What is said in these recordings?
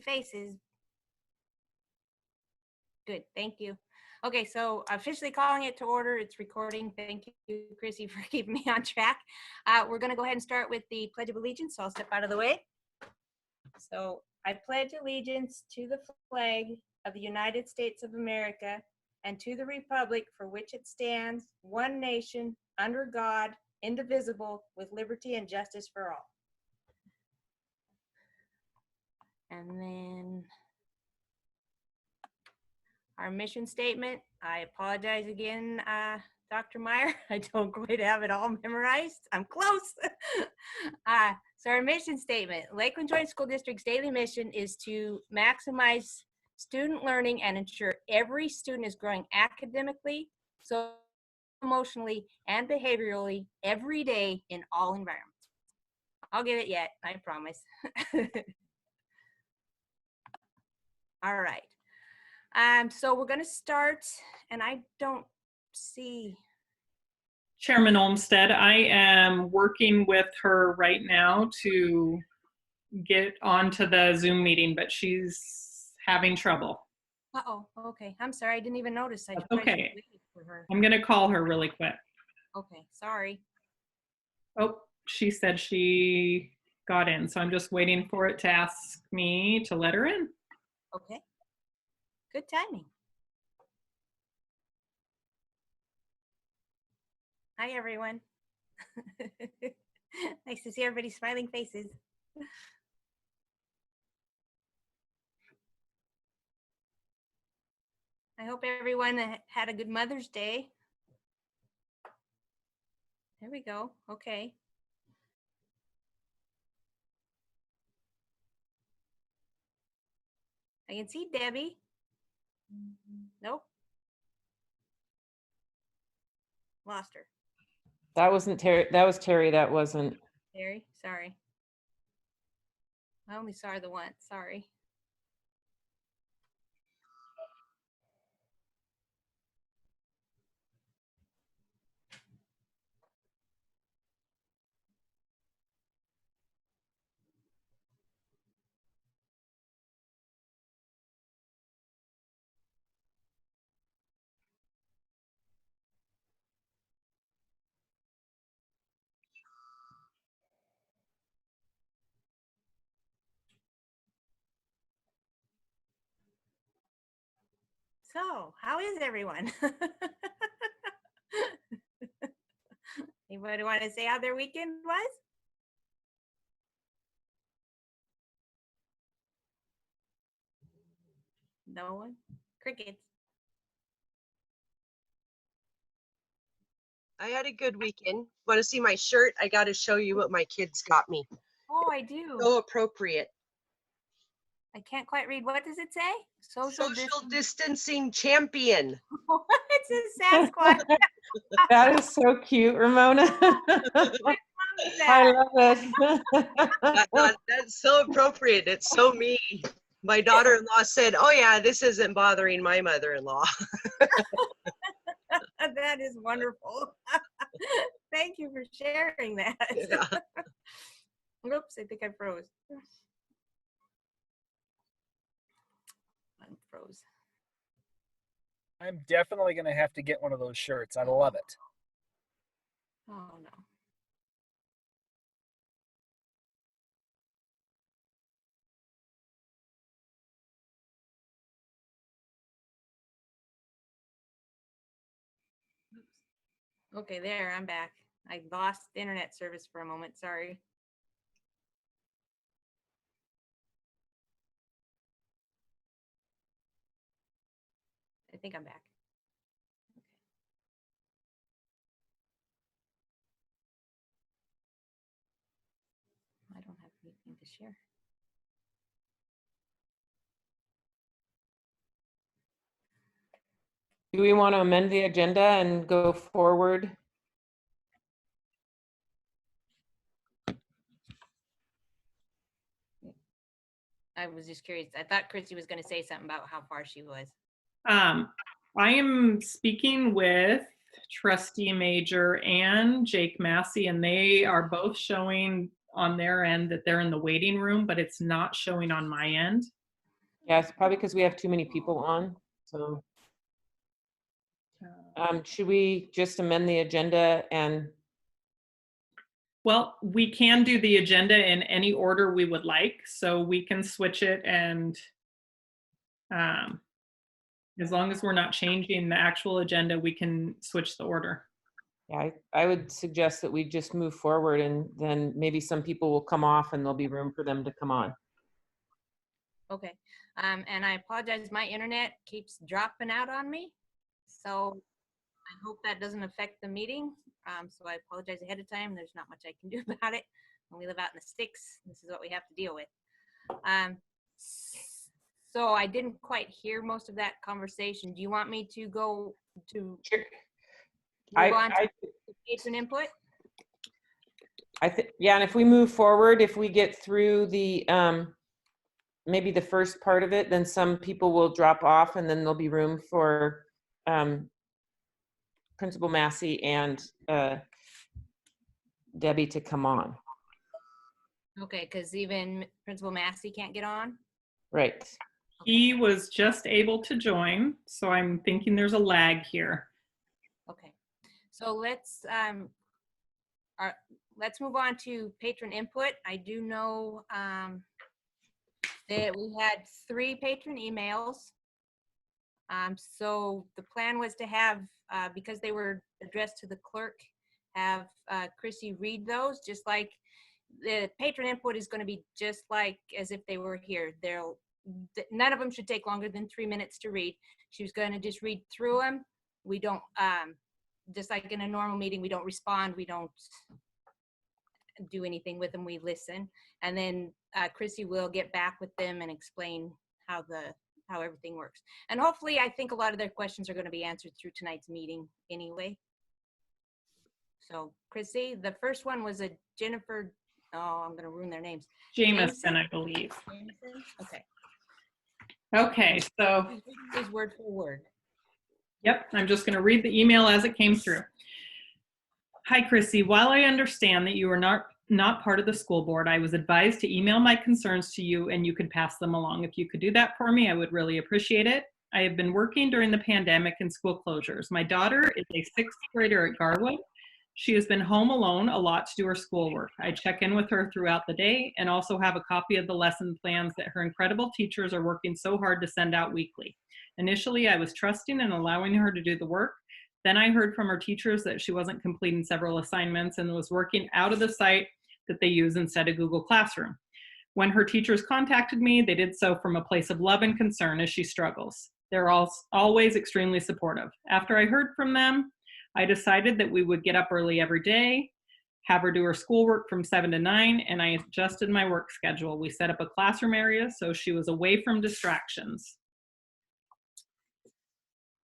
faces. Good, thank you. Okay, so officially calling it to order. It's recording. Thank you, Chrissy, for keeping me on track. We're going to go ahead and start with the Pledge of Allegiance. So I'll step out of the way. So I pledge allegiance to the flag of the United States of America and to the republic for which it stands, one nation, under God, indivisible, with liberty and justice for all. And then our mission statement. I apologize again, Dr. Meyer. I don't quite have it all memorized. I'm close. So our mission statement, Lakeland Joint School District's daily mission is to maximize student learning and ensure every student is growing academically, so emotionally, and behaviorally every day in all environments. I'll get it yet, I promise. All right. So we're going to start, and I don't see. Chairman Olmsted, I am working with her right now to get onto the Zoom meeting, but she's having trouble. Uh-oh, okay. I'm sorry, I didn't even notice. That's okay. For her. I'm going to call her really quick. Okay, sorry. Oh, she said she got in, so I'm just waiting for it to ask me to let her in. Okay. Good timing. Hi, everyone. Nice to see everybody's smiling faces. I hope everyone had a good Mother's Day. There we go. Okay. I can see Debbie. Nope. Lost her. That wasn't Terry. That was Terry. That wasn't. Terry, sorry. I only saw her the once. Sorry. So, how is everyone? Anybody want to say how their weekend was? No one? Crickets. I had a good weekend. Want to see my shirt? I got to show you what my kids got me. Oh, I do. So appropriate. I can't quite read. What does it say? Social distancing champion. It's a Sasquatch. That is so cute, Ramona. I love it. That's so appropriate. It's so me. My daughter-in-law said, "Oh yeah, this isn't bothering my mother-in-law." That is wonderful. Thank you for sharing that. Yeah. Oops, I think I froze. I'm froze. I'm definitely going to have to get one of those shirts. I love it. Oh, no. Okay, there, I'm back. I lost internet service for a moment, sorry. I think I'm back. Okay. I don't have anything to share. Do we want to amend the agenda and go forward? I was just curious. I thought Chrissy was going to say something about how far she was. I am speaking with Trustee Major and Jake Massey, and they are both showing on their end that they're in the waiting room, but it's not showing on my end. Yeah, it's probably because we have too many people on, so. Should we just amend the agenda and, Well, we can do the agenda in any order we would like, so we can switch it, and as long as we're not changing the actual agenda, we can switch the order. yeah, I would suggest that we just move forward, and then maybe some people will come off and there'll be room for them to come on. Okay. And I apologize, my internet keeps dropping out on me. So I hope that doesn't affect the meeting. So I apologize ahead of time. There's not much I can do about it. When we live out in the sticks, this is what we have to deal with. So I didn't quite hear most of that conversation. Do you want me to go to Sure. move on to patron input? I think, yeah, and if we move forward, if we get through the, maybe the first part of it, then some people will drop off and then there'll be room for Principal Massey and Debbie to come on. Okay, because even Principal Massey can't get on? Right. He was just able to join, so I'm thinking there's a lag here. Okay, so let's move on to patron input. I do know that we had 3 patron emails. So the plan was to have, because they were addressed to the clerk, have Chrissy read those, just like the patron input is going to be just like as if they were here. None of them should take longer than 3 minutes to read. She was going to just read through them. We don't, just like in a normal meeting, we don't respond. We don't do anything with them. We listen. And then Chrissy will get back with them and explain how everything works. And hopefully, I think a lot of their questions are going to be answered through tonight's meeting anyway. So Chrissy, the first one was a Jennifer, oh, I'm going to ruin their names. Jameson, I believe. Jameson? Okay. Okay, so, Please word for word. yep, I'm just going to read the email as it came through. Hi, Chrissy. While I understand that you are not part of the school board, I was advised to email my concerns to you and you could pass them along. If you could do that for me, I would really appreciate it. I have been working during the pandemic and school closures. My daughter is a 6th grader at Garwood. She has been home alone a lot to do her schoolwork. I check in with her throughout the day and also have a copy of the lesson plans that her incredible teachers are working so hard to send out weekly. Initially, I was trusting and allowing her to do the work. Then I heard from her teachers that she wasn't completing several assignments and was working out of the site that they use instead of Google Classroom. When her teachers contacted me, they did so from a place of love and concern as she struggles. They're always extremely supportive. After I heard from them, I decided that we would get up early every day, have her do her schoolwork from 7 to 9, and I adjusted my work schedule. We set up a classroom area so she was away from distractions.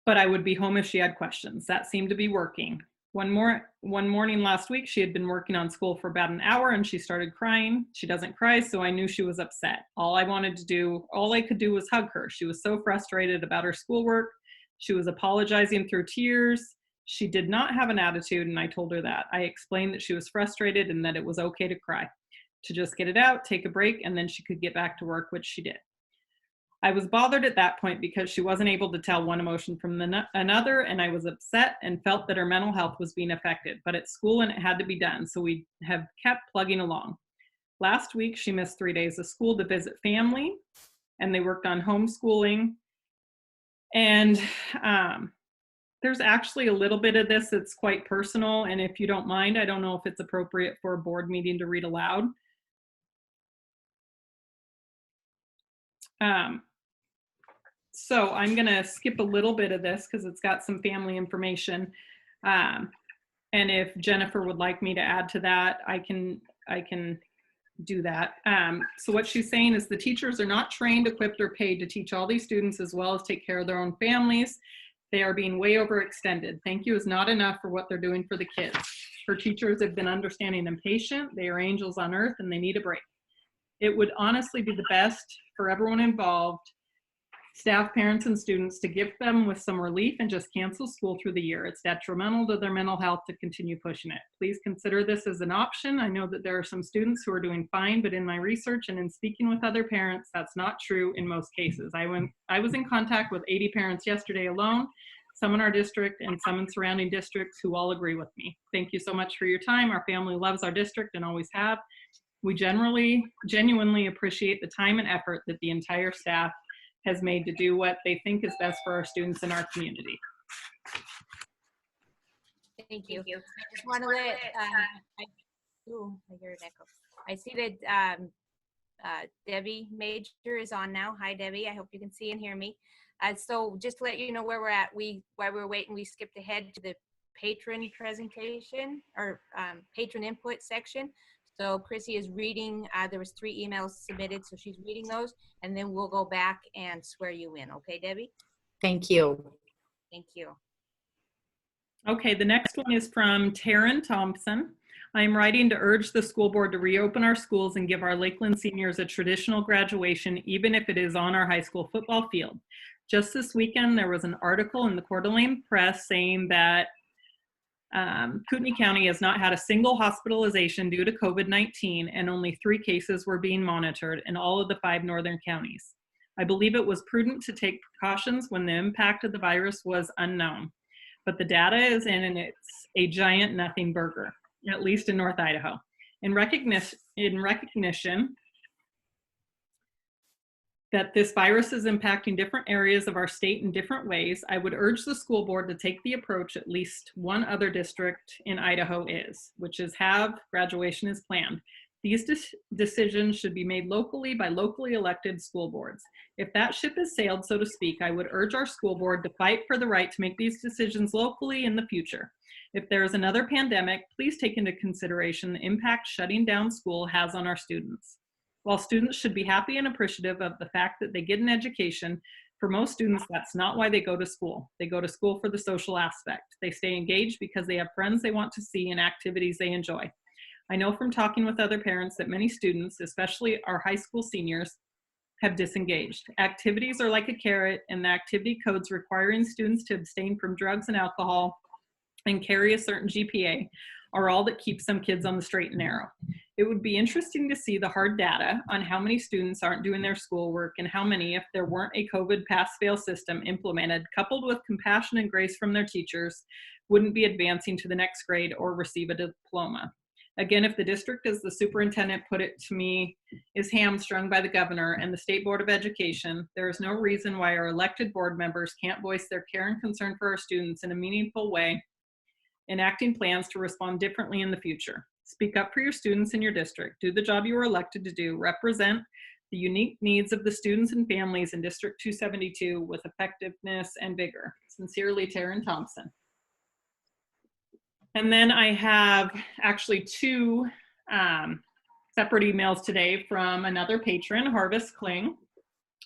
But I would be home if she had questions. That seemed to be working. One morning last week, she had been working on school for about an hour and she started crying. She doesn't cry, so I knew she was upset. All I could do was hug her. She was so frustrated about her schoolwork. She was apologizing through tears. She did not have an attitude, and I told her that. I explained that she was frustrated and that it was okay to cry, to just get it out, take a break, and then she could get back to work, which she did. I was bothered at that point because she wasn't able to tell one emotion from another, and I was upset and felt that her mental health was being affected. But it's school and it had to be done, so we have kept plugging along. Last week, she missed 3 days of school to visit family, and they worked on homeschooling. And there's actually a little bit of this that's quite personal, and if you don't mind, I don't know if it's appropriate for a board meeting to read aloud. So I'm going to skip a little bit of this because it's got some family information. And if Jennifer would like me to add to that, I can do that. So what she's saying is the teachers are not trained, equipped, or paid to teach all these students as well as take care of their own families. They are being way overextended. Thank you is not enough for what they're doing for the kids. Her teachers have been understanding and patient. They are angels on earth and they need a break. It would honestly be the best for everyone involved staff, parents, and students to gift them with some relief and just cancel school through the year. It's detrimental to their mental health to continue pushing it. Please consider this as an option. I know that there are some students who are doing fine, but in my research and in speaking with other parents, that's not true in most cases. I was in contact with 80 parents yesterday alone, some in our district and some in surrounding districts who all agree with me. Thank you so much for your time. Our family loves our district and always have. We genuinely appreciate the time and effort that the entire staff has made to do what they think is best for our students and our community. Thank you. I just want to let, I hear an echo. I see that Debbie Major is on now. Hi, Debbie. I hope you can see and hear me. So just to let you know where we're at, while we were waiting, we skipped ahead to the patron presentation or patron input section. So Chrissy is reading, there was 3 emails submitted, so she's reading those, and then we'll go back and swear you in. Okay, Debbie? Thank you. Thank you. Okay, the next one is from Taryn Thompson. I am writing to urge the school board to reopen our schools and give our Lakeland seniors a traditional graduation, even if it is on our high school football field. Just this weekend, there was an article in the Coeur d'Alene Press saying that Kootenai County has not had a single hospitalization due to COVID-19, and only 3 cases were being monitored in all of the 5 northern counties. I believe it was prudent to take precautions when the impact of the virus was unknown, but the data is in and it's a giant nothing burger, at least in North Idaho. In recognition that this virus is impacting different areas of our state in different ways, I would urge the school board to take the approach at least one other district in Idaho is, which is have graduation as planned. These decisions should be made locally by locally elected school boards. If that ship has sailed, so to speak, I would urge our school board to fight for the right to make these decisions locally in the future. If there is another pandemic, please take into consideration the impact shutting down school has on our students. While students should be happy and appreciative of the fact that they get an education, for most students, that's not why they go to school. They go to school for the social aspect. They stay engaged because they have friends they want to see and activities they enjoy. I know from talking with other parents that many students, especially our high school seniors, have disengaged. Activities are like a carrot, and the activity codes requiring students to abstain from drugs and alcohol and carry a certain GPA are all that keeps some kids on the straight and narrow. It would be interesting to see the hard data on how many students aren't doing their schoolwork and how many, if there weren't a COVID pass-fail system implemented, coupled with compassion and grace from their teachers, wouldn't be advancing to the next grade or receive a diploma. Again, if the district, as the superintendent put it to me, is hamstrung by the governor and the State Board of Education, there is no reason why our elected board members can't voice their care and concern for our students in a meaningful way, enacting plans to respond differently in the future. Speak up for your students in your district. Do the job you were elected to do. Represent the unique needs of the students and families in District 272 with effectiveness and vigor. Sincerely, Taryn Thompson. And then I have actually 2 separate emails today from another patron, Harvest Kling.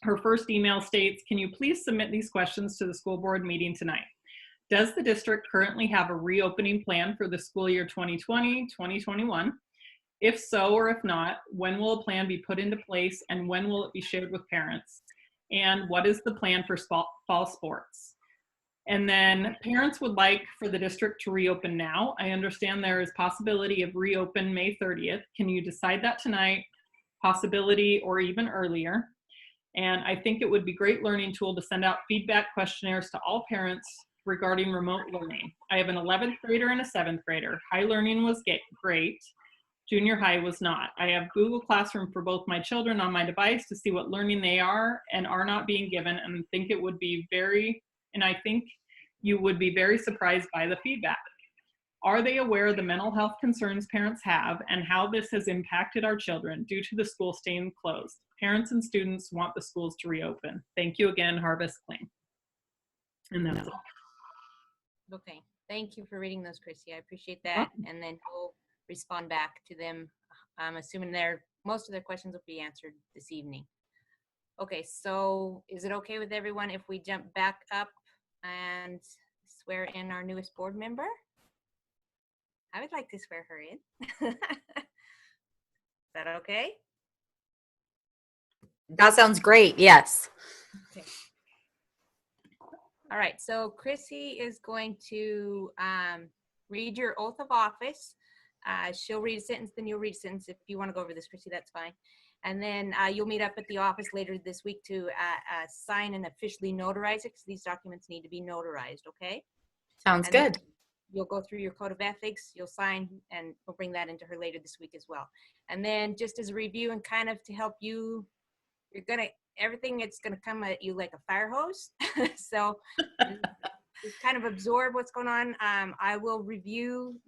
Her first email states, can you please submit these questions to the school board meeting tonight? Does the district currently have a reopening plan for the school year 2020-2021? If so, or if not, when will a plan be put into place and when will it be shared with parents? And what is the plan for fall sports? And then parents would like for the district to reopen now. I understand there is possibility of reopen May 30th. Can you decide that tonight? Possibility or even earlier. And I think it would be a great learning tool to send out feedback questionnaires to all parents regarding remote learning. I have an 11th grader and a 7th grader. High learning was great. Junior high was not. I have Google Classroom for both my children on my device to see what learning they are and are not being given, and think it would be I think you would be very surprised by the feedback. Are they aware of the mental health concerns parents have and how this has impacted our children due to the school staying closed? Parents and students want the schools to reopen. Thank you again, Harvest Kling. And that's all. Okay, thank you for reading those, Chrissy. I appreciate that. And then we'll respond back to them. I'm assuming most of their questions will be answered this evening. Okay, so is it okay with everyone if we jump back up and swear in our newest board member? I would like to swear her in. Is that okay? That sounds great. Yes. Okay. All right, so Chrissy is going to read your oath of office. She'll read a sentence, then you'll read a sentence. If you want to go over this, Chrissy, that's fine. And then you'll meet up at the office later this week to sign and officially notarize it, because these documents need to be notarized, okay? Sounds And then good. you'll go through your code of ethics, you'll sign, and we'll bring that into her later this week as well. And then just as a review and kind of to help you, everything it's gonna come at you like a fire hose. So just kind of absorb what's going on. I will review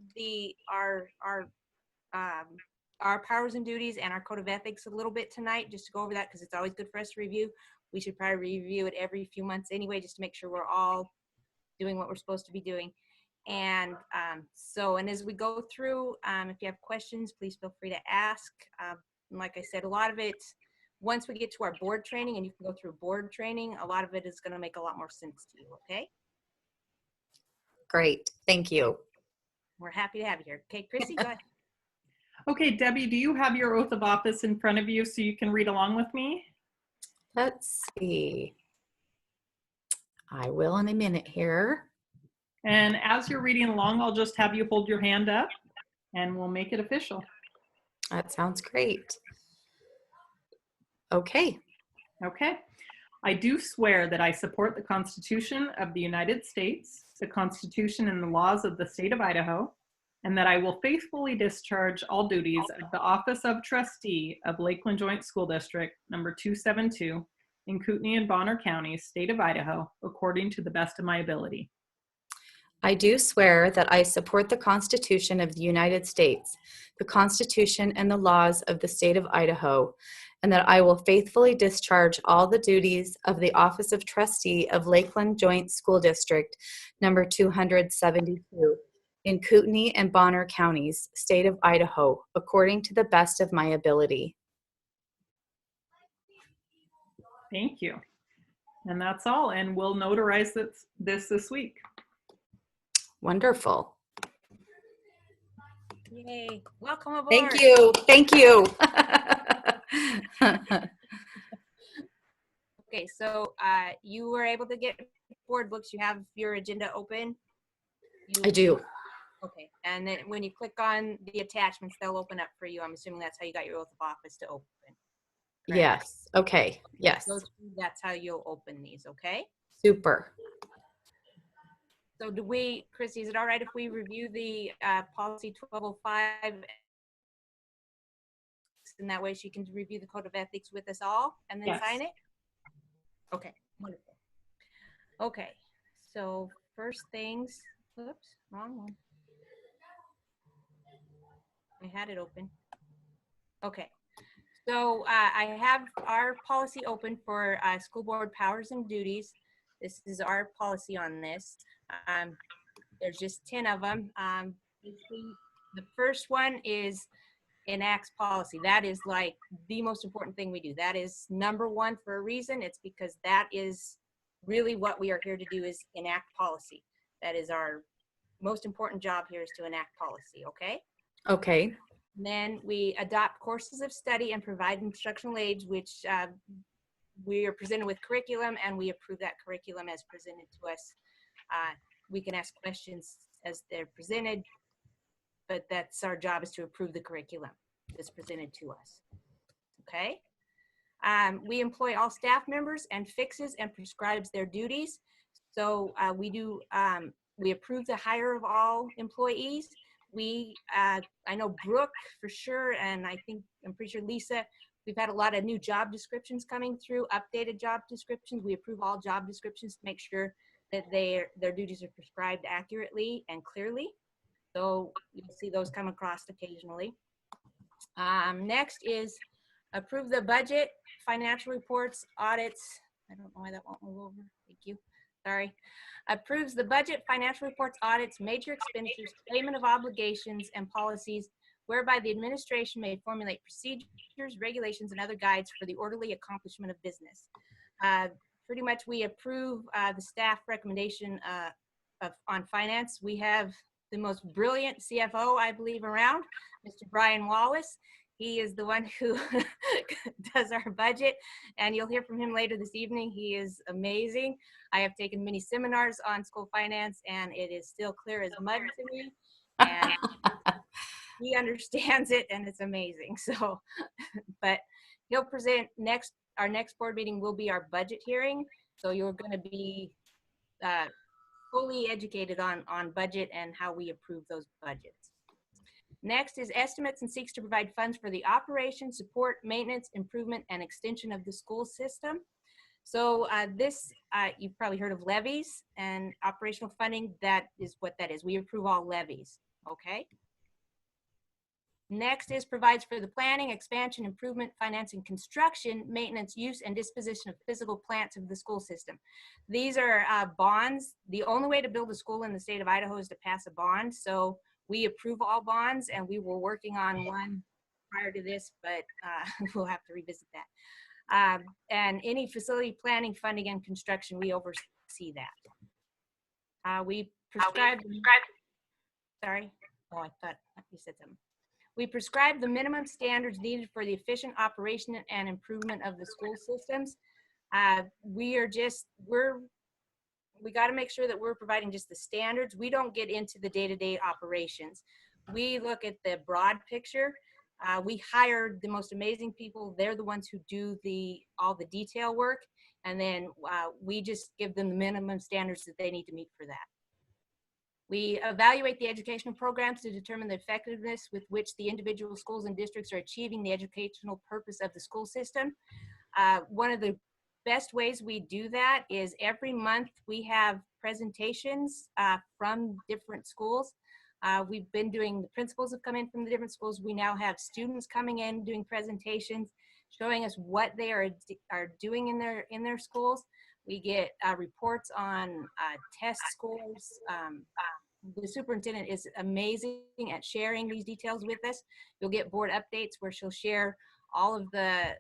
our powers and duties and our code of ethics a little bit tonight, just to go over that, because it's always good for us to review. We should probably review it every few months anyway, just to make sure we're all doing what we're supposed to be doing. And and as we go through, if you have questions, please feel free to ask. And like I said, a lot of it, once we get to our board training and you can go through board training, a lot of it is going to make a lot more sense to you, okay? Great. Thank you. We're happy to have you here. Okay, Chrissy, go ahead. Okay, Debbie, do you have your oath of office in front of you so you can read along with me? Let's see. I will in a minute here. And as you're reading along, I'll just have you hold your hand up and we'll make it official. That sounds great. Okay. Okay. I do swear that I support the Constitution of the United States, the Constitution and the laws of the state of Idaho, and that I will faithfully discharge all duties of the Office of Trustee of Lakeland Joint School District number 272 in Kootenai and Bonner Counties, state of Idaho, according to the best of my ability. I do swear that I support the Constitution of the United States, the Constitution and the laws of the state of Idaho, and that I will faithfully discharge all the duties of the Office of Trustee of Lakeland Joint School District number 272 in Kootenai and Bonner Counties, state of Idaho, according to the best of my ability. Thank you. And that's all. And we'll notarize this week. Wonderful. Yay, welcome aboard. Thank you. Thank you. Okay, so you were able to get board books. You have your agenda open? I do. Okay, and then when you click on the attachments, they'll open up for you. I'm assuming that's how you got your oath of office to open. Correct? Yes. Okay. Yes. That's how you'll open these, okay? Super. So Chrissy, is it all right if we review the policy 1205? And that way she can review the code of ethics with us all and then Yes. sign it? Okay, wonderful. Okay, so first things, whoops, wrong one. I had it open. Okay, so I have our policy open for school board powers and duties. This is our policy on this. There's just 10 of them. The first one is enacts policy. That is like the most important thing we do. That is number one for a reason. It's because that is really what we are here to do, is enact policy. That is our most important job here, is to enact policy, okay? Okay. And then we adopt courses of study and provide instructional aids, which we are presented with curriculum, and we approve that curriculum as presented to us. We can ask questions as they're presented, but that's our job, is to approve the curriculum that's presented to us. Okay. We employ all staff members and fixes and prescribes their duties. So we approve the hire of all employees. I know Brooke for sure, and I'm pretty sure Lisa, we've had a lot of new job descriptions coming through, updated job descriptions. We approve all job descriptions to make sure that their duties are prescribed accurately and clearly. So you'll see those come across occasionally. Next is approve the budget, financial reports, audits. I don't know why that won't move over. Thank you. Sorry. Approves the budget, financial reports, audits, major expenditures, payment of obligations, and policies whereby the administration may formulate procedures, regulations, and other guides for the orderly accomplishment of business. Pretty much we approve the staff recommendation on finance. We have the most brilliant CFO, I believe, around, Mr. Brian Wallace. He is the one who does our budget, and you'll hear from him later this evening. He is amazing. I have taken many seminars on school finance, and it is still clear as mud to me. And he understands it, and it's amazing. So, but he'll present next. Our next board meeting will be our budget hearing. So you're going to be fully educated on budget and how we approve those budgets. Next is estimates and seeks to provide funds for the operation, support, maintenance, improvement, and extension of the school system. So you've probably heard of levies and operational funding. That is what that is. We approve all levies, okay? Next is provides for the planning, expansion, improvement, financing, construction, maintenance, use, and disposition of physical plants of the school system. These are bonds. The only way to build a school in the state of Idaho is to pass a bond. So we approve all bonds, and we were working on one prior to this, but we'll have to revisit that. And any facility planning, funding, and construction, we oversee that. We prescribe. Sorry. Oh, I thought you said something. We prescribe the minimum standards needed for the efficient operation and improvement of the school systems. We got to make sure that we're providing just the standards. We don't get into the day-to-day operations. We look at the broad picture. We hire the most amazing people. They're the ones who do all the detail work. And then we just give them the minimum standards that they need to meet for that. We evaluate the educational programs to determine the effectiveness with which the individual schools and districts are achieving the educational purpose of the school system. One of the best ways we do that is every month we have presentations from different schools. We've been doing, the principals have come in from the different schools. We now have students coming in doing presentations, showing us what they are doing in their schools. We get reports on test scores. The superintendent is amazing at sharing these details with us. You'll get board updates where she'll share all of the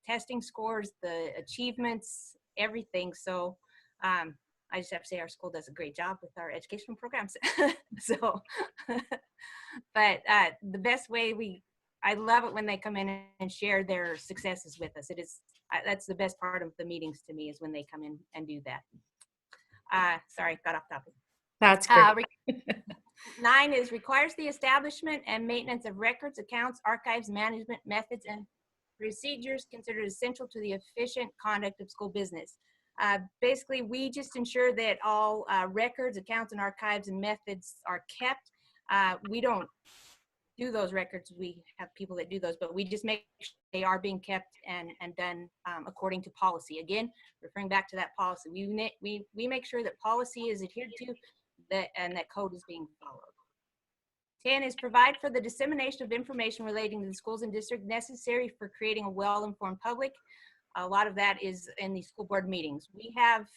testing scores, the achievements, everything. So I just have to say our school does a great job with our educational programs. So, but the best way I love it when they come in and share their successes with us. That's the best part of the meetings to me, is when they come in and do that. Sorry, got off topic. That's great. 9 is requires the establishment and maintenance of records, accounts, archives, management methods, and procedures considered essential to the efficient conduct of school business. Basically, we just ensure that all records, accounts, and archives and methods are kept. We don't do those records. We have people that do those, but we just make sure they are being kept and done according to policy. Again, referring back to that policy, we make sure that policy is adhered to, and that code is being followed. 10 is provide for the dissemination of information relating to the schools and district necessary for creating a well-informed public. A lot of that is in the school board meetings. We have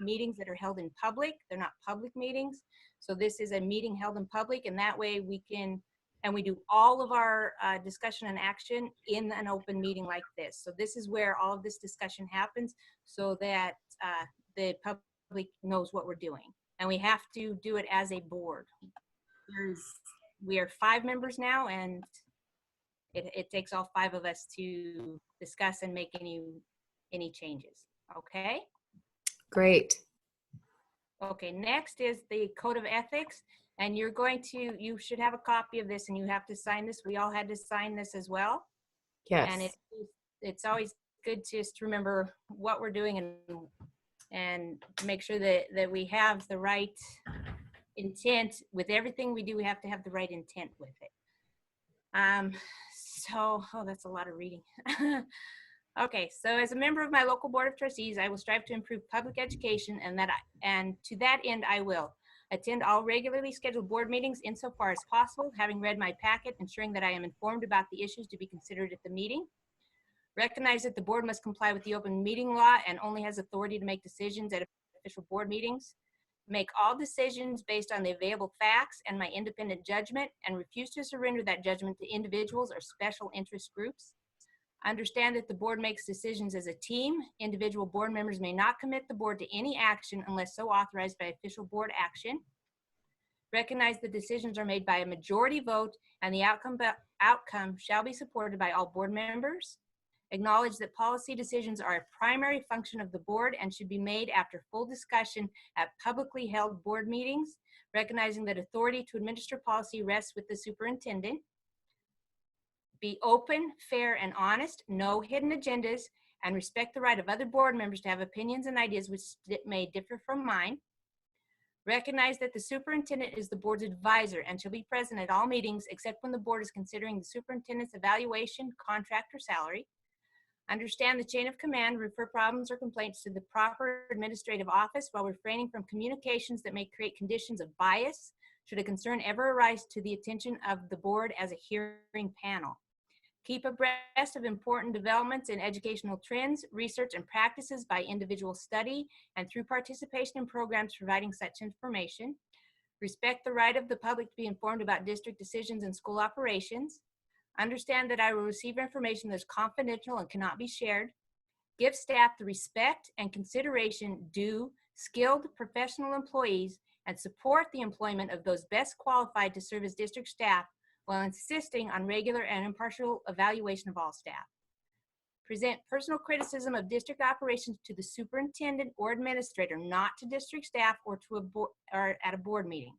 meetings that are held in public. They're not public meetings. So this is a meeting held in public, and that way we can, and we do all of our discussion and action in an open meeting like this. So this is where all of this discussion happens, so that the public knows what we're doing. And we have to do it as a board. We are 5 members now, and it takes all 5 of us to discuss and make any changes. Okay? Great. Okay, next is the code of ethics. And you should have a copy of this, and you have to sign this. We all had to sign this as well. Yes. And it's always good to just remember what we're doing and make sure that we have the right intent with everything we do. We have to have the right intent with it. That's a lot of reading. Okay, so as a member of my local board of trustees, I will strive to improve public education, and to that end, I will attend all regularly scheduled board meetings insofar as possible, having read my packet, ensuring that I am informed about the issues to be considered at the meeting. Recognize that the board must comply with the open meeting law and only has authority to make decisions at official board meetings. Make all decisions based on the available facts and my independent judgment, and refuse to surrender that judgment to individuals or special interest groups. Understand that the board makes decisions as a team. Individual board members may not commit the board to any action unless so authorized by official board action. Recognize the decisions are made by a majority vote, and the outcome outcome shall be supported by all board members. Acknowledge that policy decisions are a primary function of the board and should be made after full discussion at publicly held board meetings, recognizing that authority to administer policy rests with the superintendent. Be open, fair, and honest, no hidden agendas, and respect the right of other board members to have opinions and ideas which may differ from mine. Recognize that the superintendent is the board's advisor and shall be present at all meetings except when the board is considering the superintendent's evaluation, contract, or salary. Understand the chain of command, refer problems or complaints to the proper administrative office while refraining from communications that may create conditions of bias should a concern ever arise to the attention of the board as a hearing panel. Keep abreast of important developments in educational trends, research, and practices by individual study and through participation in programs providing such information. Respect the right of the public to be informed about district decisions and school operations. Understand that I will receive information that is confidential and cannot be shared. Give staff the respect and consideration due skilled professional employees and support the employment of those best qualified to serve as district staff while insisting on regular and impartial evaluation of all staff. Present personal criticism of district operations to the superintendent or administrator, not to district staff or to a board or at a board meeting.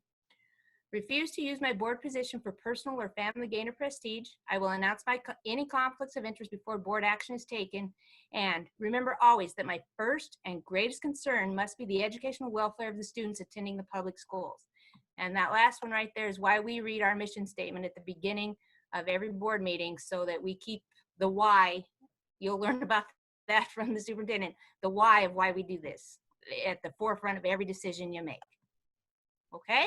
Refuse to use my board position for personal or family gain or prestige. I will announce any conflicts of interest before board action is taken. And remember always that my first and greatest concern must be the educational welfare of the students attending the public schools. And that last one right there is why we read our mission statement at the beginning of every board meeting, so that we keep the why. You'll learn about that from the superintendent, the why of why we do this at the forefront of every decision you make. Okay?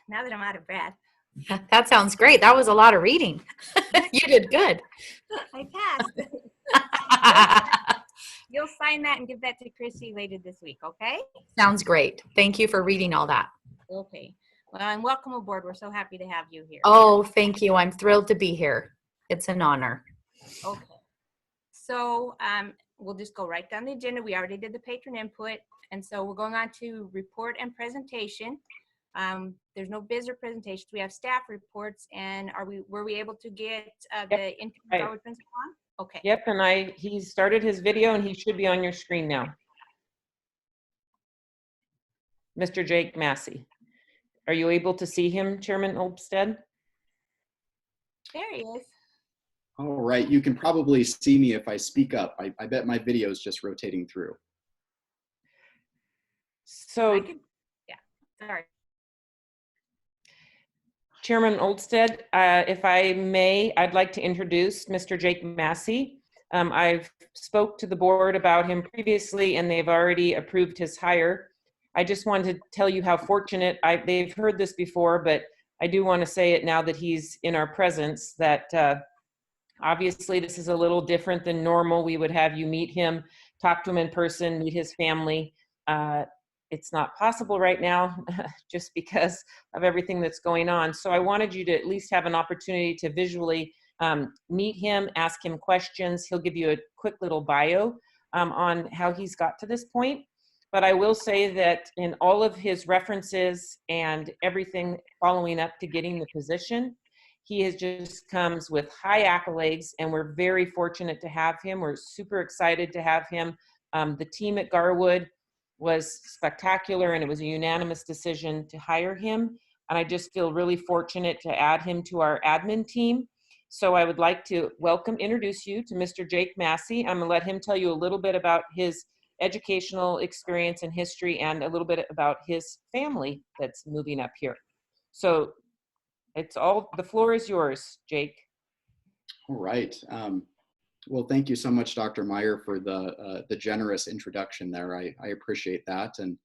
Now that I'm out of breath. That sounds great. That was a lot of reading. You did good. I passed. You'll sign that and give that to Chrissy later this week, okay? Sounds great. Thank you for reading all that. Okay. Well, and welcome aboard. We're so happy to have you here. Oh, thank you. I'm thrilled to be here. It's an honor. Okay. So we'll just go right down the agenda. We already did the patron input. And so we're going on to report and presentation. There's no biz or presentations. We have staff reports. And were we able to get the interim forward principal on? Okay. Yep, and he started his video and he should be on your screen now. Mr. Jake Massey. Are you able to see him, Chairman Olmstead? There he is. All right, you can probably see me if I speak up. I bet my video is just rotating through. So, yeah, sorry. Chairman Olmstead, if I may, I'd like to introduce Mr. Jake Massey. I've spoke to the board about him previously and they've already approved his hire. I just wanted to tell you how fortunate, they've heard this before, but I do want to say it now that he's in our presence, that obviously this is a little different than normal. We would have you meet him, talk to him in person, meet his family. It's not possible right now just because of everything that's going on. So I wanted you to at least have an opportunity to visually meet him, ask him questions. He'll give you a quick little bio on how he's got to this point. But I will say that in all of his references and everything following up to getting the position, he has just comes with high accolades, and we're very fortunate to have him. We're super excited to have him. The team at Garwood was spectacular, and it was a unanimous decision to hire him. And I just feel really fortunate to add him to our admin team. So I would like to introduce you to Mr. Jake Massey. I'm gonna let him tell you a little bit about his educational experience and history and a little bit about his family that's moving up here. So the floor is yours, Jake. All right. Well, thank you so much, Dr. Meyer, for the generous introduction there. I appreciate that. And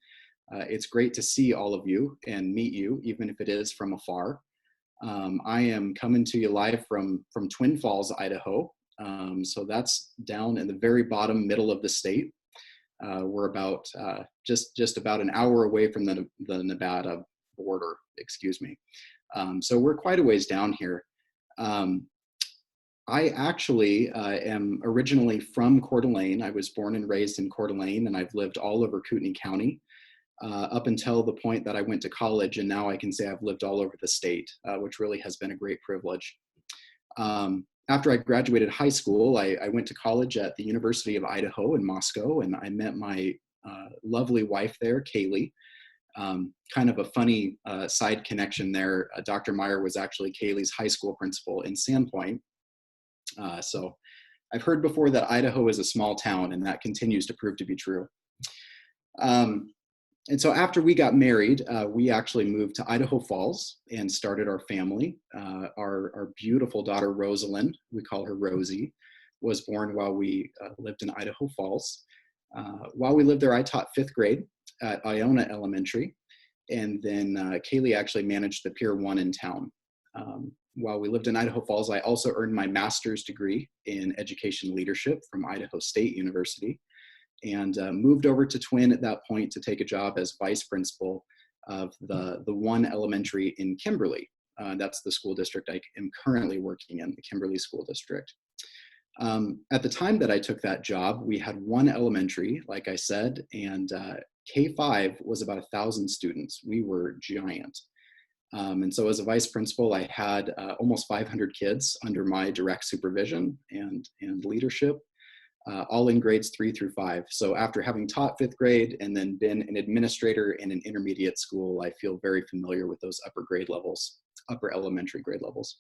it's great to see all of you and meet you, even if it is from afar. I am coming to you live from Twin Falls, Idaho. So that's down in the very bottom middle of the state. We're about just about an hour away from the Nevada border, excuse me. So we're quite a ways down here. I actually am originally from Coeur d'Alene. I was born and raised in Coeur d'Alene, and I've lived all over Kootenai County. up until the point that I went to college, and now I can say I've lived all over the state, which really has been a great privilege. After I graduated high school, I went to college at the University of Idaho in Moscow, and I met my lovely wife there, Kaylee. Kind of a funny side connection there. Dr. Meyer was actually Kaylee's high school principal in Sandpoint. So I've heard before that Idaho is a small town, and that continues to prove to be true. And so after we got married, we actually moved to Idaho Falls and started our family. Our beautiful daughter, Rosalind, we call her Rosie, was born while we lived in Idaho Falls. While we lived there, I taught 5th grade at Iona Elementary. And then Kaylee actually managed the Pier 1 in town. While we lived in Idaho Falls, I also earned my master's degree in education leadership from Idaho State University, and moved over to Twin at that point to take a job as vice principal of the one elementary in Kimberly. That's the school district I am currently working in, the Kimberly School District. At the time that I took that job, we had one elementary, like I said, and K-5 was about 1,000 students. We were giant. And so as a vice principal, I had almost 500 kids under my direct supervision and leadership, all in grades 3 through 5. So after having taught 5th grade and then been an administrator in an intermediate school, I feel very familiar with those upper grade levels, upper elementary grade levels.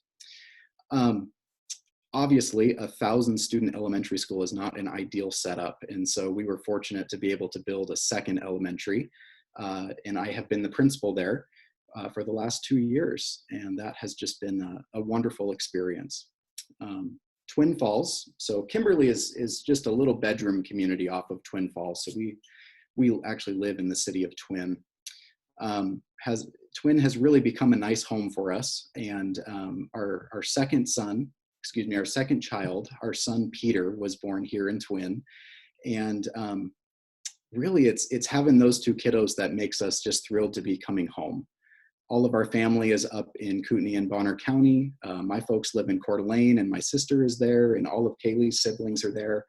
Obviously, 1,000 student elementary school is not an ideal setup. And so we were fortunate to be able to build a second elementary. And I have been the principal there for the last 2 years. And that has just been a wonderful experience. Twin Falls. So Kimberly is just a little bedroom community off of Twin Falls. So we actually live in the city of Twin. Twin has really become a nice home for us. And our second child, our son Peter, was born here in Twin. And really it's having those 2 kiddos that makes us just thrilled to be coming home. All of our family is up in Kootenai and Bonner County. My folks live in Coeur d'Alene, and my sister is there, and all of Kaylee's siblings are there.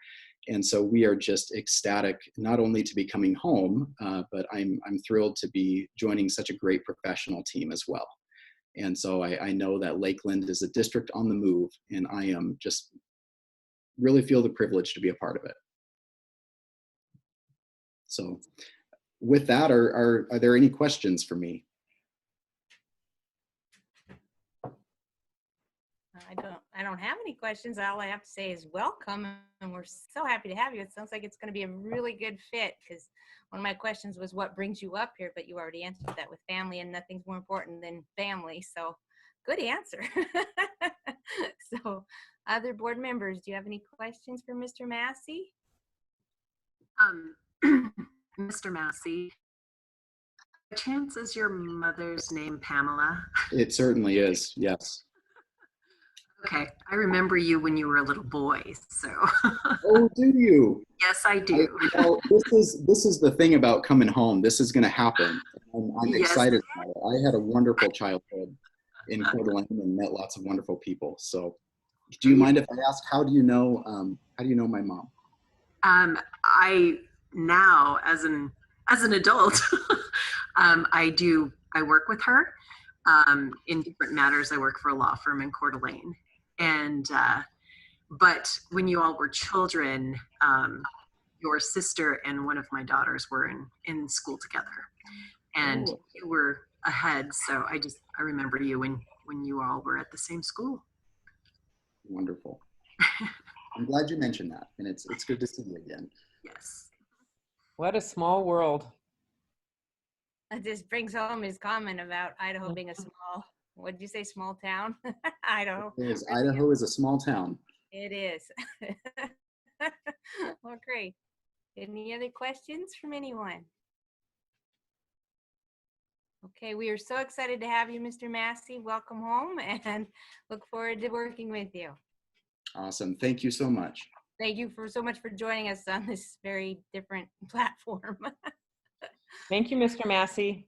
And so we are just ecstatic, not only to be coming home, but I'm thrilled to be joining such a great professional team as well. And so I know that Lakeland is a district on the move, and I am just really feel the privilege to be a part of it. So with that, are there any questions for me? I don't have any questions. All I have to say is welcome, and we're so happy to have you. It sounds like it's going to be a really good fit, because one of my questions was what brings you up here, but you already answered that with family, and nothing's more important than family. So good answer. So other board members, do you have any questions for Mr. Massey? Mr. Massey, by chance is your mother's name Pamela? It certainly is, yes. Okay, I remember you when you were a little boy, so. Oh, do you? Yes, I do. This is the thing about coming home. This is going to happen. I'm Yes. excited about it. I had a wonderful childhood in Coeur d'Alene and met lots of wonderful people. So, do you mind if I ask, how do you know my mom? I now, as an adult, I work with her in different matters. I work for a law firm in Coeur d'Alene. And, but when you all were children, your sister and one of my daughters were in school together, and you were ahead. So I remember you when you all were at the same school. Wonderful. I'm glad you mentioned that, and it's good to see you again. Yes. What a small world. That just brings home his comment about Idaho being a small, what did you say, small town? Idaho. Idaho is a small town. It is. Well, great. Any other questions from anyone? Okay, we are so excited to have you, Mr. Massey. Welcome home, and look forward to working with you. Awesome. Thank you so much. Thank you so much for joining us on this very different platform. Thank you, Mr. Massey.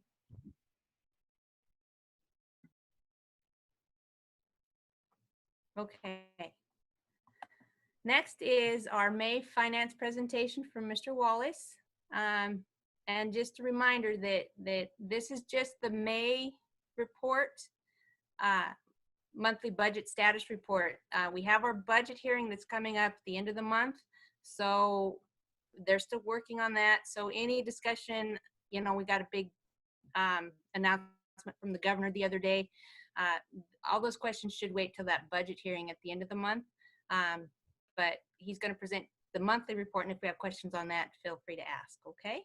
Okay. Next is our May finance presentation from Mr. Wallace. And just a reminder that this is just the May report, monthly budget status report. We have our budget hearing that's coming up at the end of the month. So they're still working on that. So any discussion, we got a big announcement from the governor the other day. All those questions should wait till that budget hearing at the end of the month. But he's going to present the monthly report, and if we have questions on that, feel free to ask. Okay.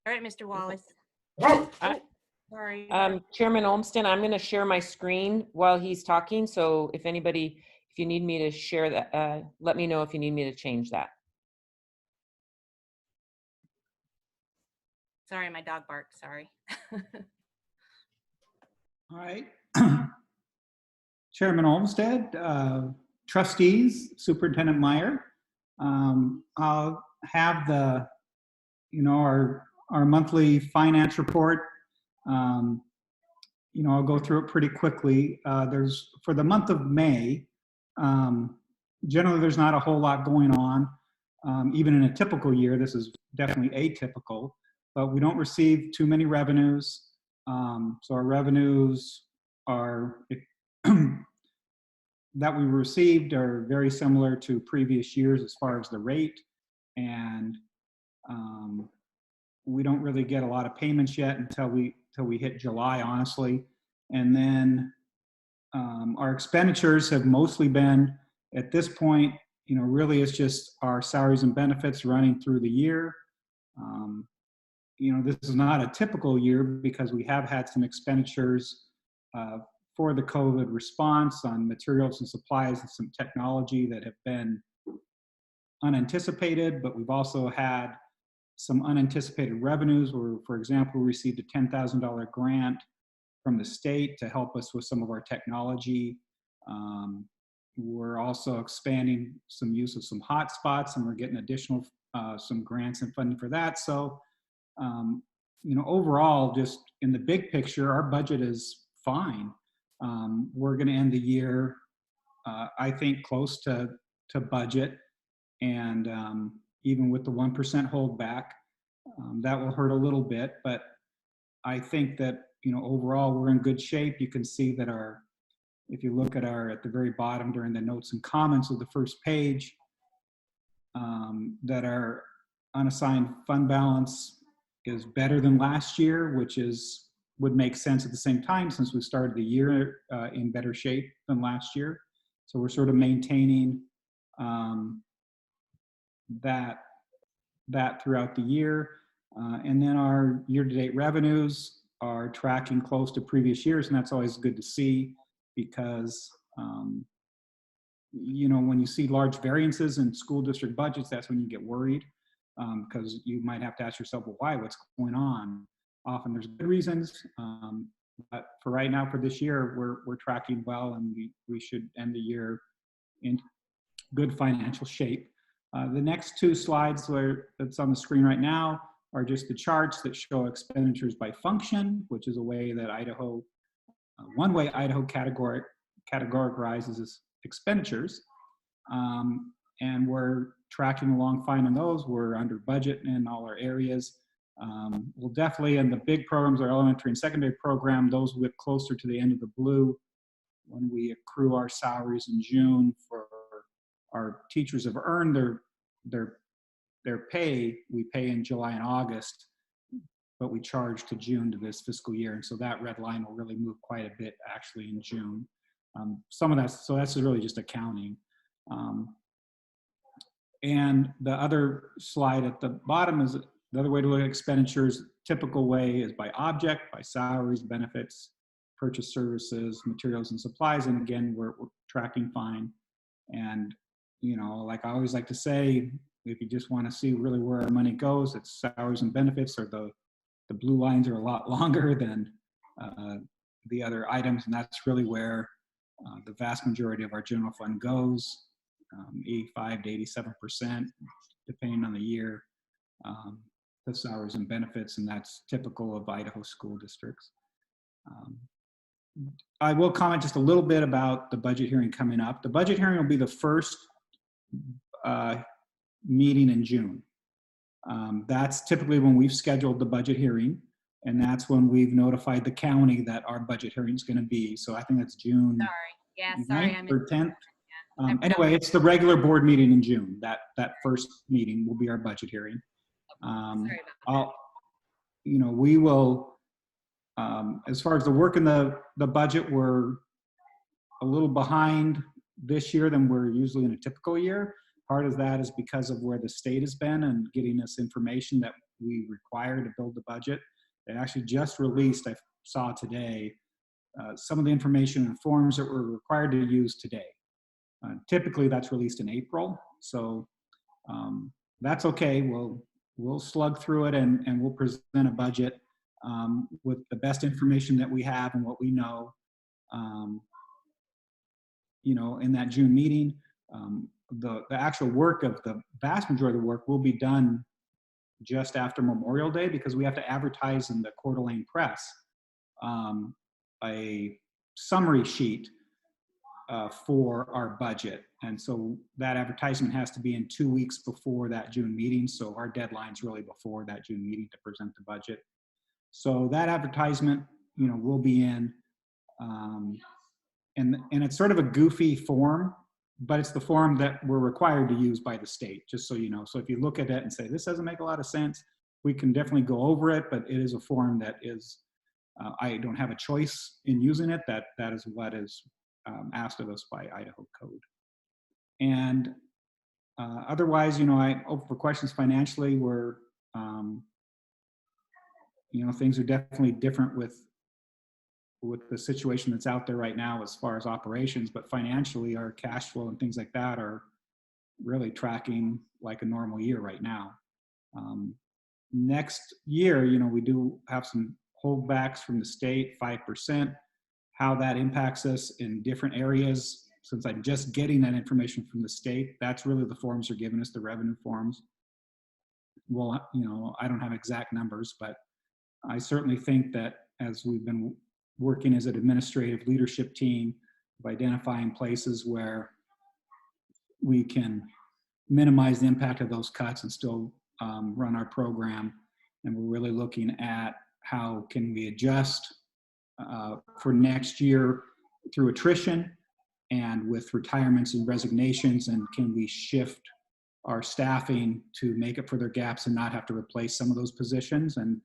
All right, Mr. Wallace. Sorry. Chairman Olmsted, I'm going to share my screen while he's talking. So if you need me to share that, let me know if you need me to change that. Sorry, my dog barked. Sorry. All right. Chairman Olmsted, trustees, Superintendent Meyer. I'll have the, our monthly finance report. I'll go through it pretty quickly. For the month of May, generally there's not a whole lot going on. Even in a typical year, this is definitely atypical, but we don't receive too many revenues. So our revenues are that we received are very similar to previous years as far as the rate, and we don't really get a lot of payments yet until we hit July, honestly. And then our expenditures have mostly been, at this point, really it's just our salaries and benefits running through the year. This is not a typical year because we have had some expenditures for the COVID response on materials and supplies and some technology that have been unanticipated, but we've also had some unanticipated revenues where, for example, we received a $10,000 grant from the state to help us with some of our technology. We're also expanding some use of some hotspots, and we're getting additional some grants and funding for that. So, overall, just in the big picture, our budget is fine. We're going to end the year, I think, close to budget, and even with the 1% holdback, that will hurt a little bit. But I think that overall we're in good shape. You can see that if you look at at the very bottom during the notes and comments of the first page, that our unassigned fund balance is better than last year, which would make sense at the same time since we started the year in better shape than last year. So we're sort of maintaining that throughout the year. And then our year-to-date revenues are tracking close to previous years, and that's always good to see because when you see large variances in school district budgets, that's when you get worried because you might have to ask yourself, well, why? What's going on? Often there's good reasons, but for right now, for this year, we're tracking well, and we should end the year in good financial shape. The next two slides that's on the screen right now are just the charts that show expenditures by function, which is a way that one way Idaho categorizes as expenditures. And we're tracking along fine on those. We're under budget in all our areas. We'll definitely, in the big programs, our elementary and secondary program, those will get closer to the end of the blue when we accrue our salaries in June. For our teachers have earned their pay, we pay in July and August, but we charge to June to this fiscal year. And so that red line will really move quite a bit actually in June. Some of that, so that's really just accounting. And the other slide at the bottom is the other way to look at expenditures. Typical way is by object, by salaries, benefits, purchase services, materials and supplies. And again, we're tracking fine. And, like I always like to say, if you just want to see really where our money goes, it's salaries and benefits, or the blue lines are a lot longer than the other items. And that's really where the vast majority of our general fund goes, 85 to 87%, depending on the year, the salaries and benefits, and that's typical of Idaho school districts. I will comment just a little bit about the budget hearing coming up. The budget hearing will be the first meeting in June. That's typically when we've scheduled the budget hearing, and that's when we've notified the county that our budget hearing is going to be. So I think that's June Sorry. Yeah, sorry. 9th or 10th. I Anyway, it's the regular board meeting in June. That first meeting will be our budget hearing. Sorry about We will, as far as the work in the budget, we're a little behind this year than we're usually in a typical year. Part of that is because of where the state has been and getting us information that we require to build the budget. They actually just released, I saw today, some of the information and forms that we're required to use today. Typically that's released in April, so that's okay. We'll slug through it and we'll present a budget with the best information that we have and what we know. In that June meeting, the actual work of the vast majority of the work will be done just after Memorial Day, because we have to advertise in the Coeur d'Alene Press a summary sheet for our budget. And so that advertisement has to be in 2 weeks before that June meeting. So our deadline's really before that June meeting to present the budget. So that advertisement, will be in, and it's sort of a goofy form, but it's the form that we're required to use by the state, just so you know. So if you look at it and say, this doesn't make a lot of sense, we can definitely go over it, but it is a form that is, I don't have a choice in using it. That is what is asked of us by Idaho code. And otherwise, I open for questions financially where, things are definitely different with the situation that's out there right now as far as operations, but financially our cash flow and things like that are really tracking like a normal year right now. Next year, we do have some holdbacks from the state, 5%. How that impacts us in different areas, since I'm just getting that information from the state, that's really the forms they're giving us, the revenue forms. Well, I don't have exact numbers, but I certainly think that as we've been working as an administrative leadership team of identifying places where we can minimize the impact of those cuts and still run our program. And we're really looking at how can we adjust for next year through attrition and with retirements and resignations, and can we shift our staffing to make up for their gaps and not have to replace some of those positions. And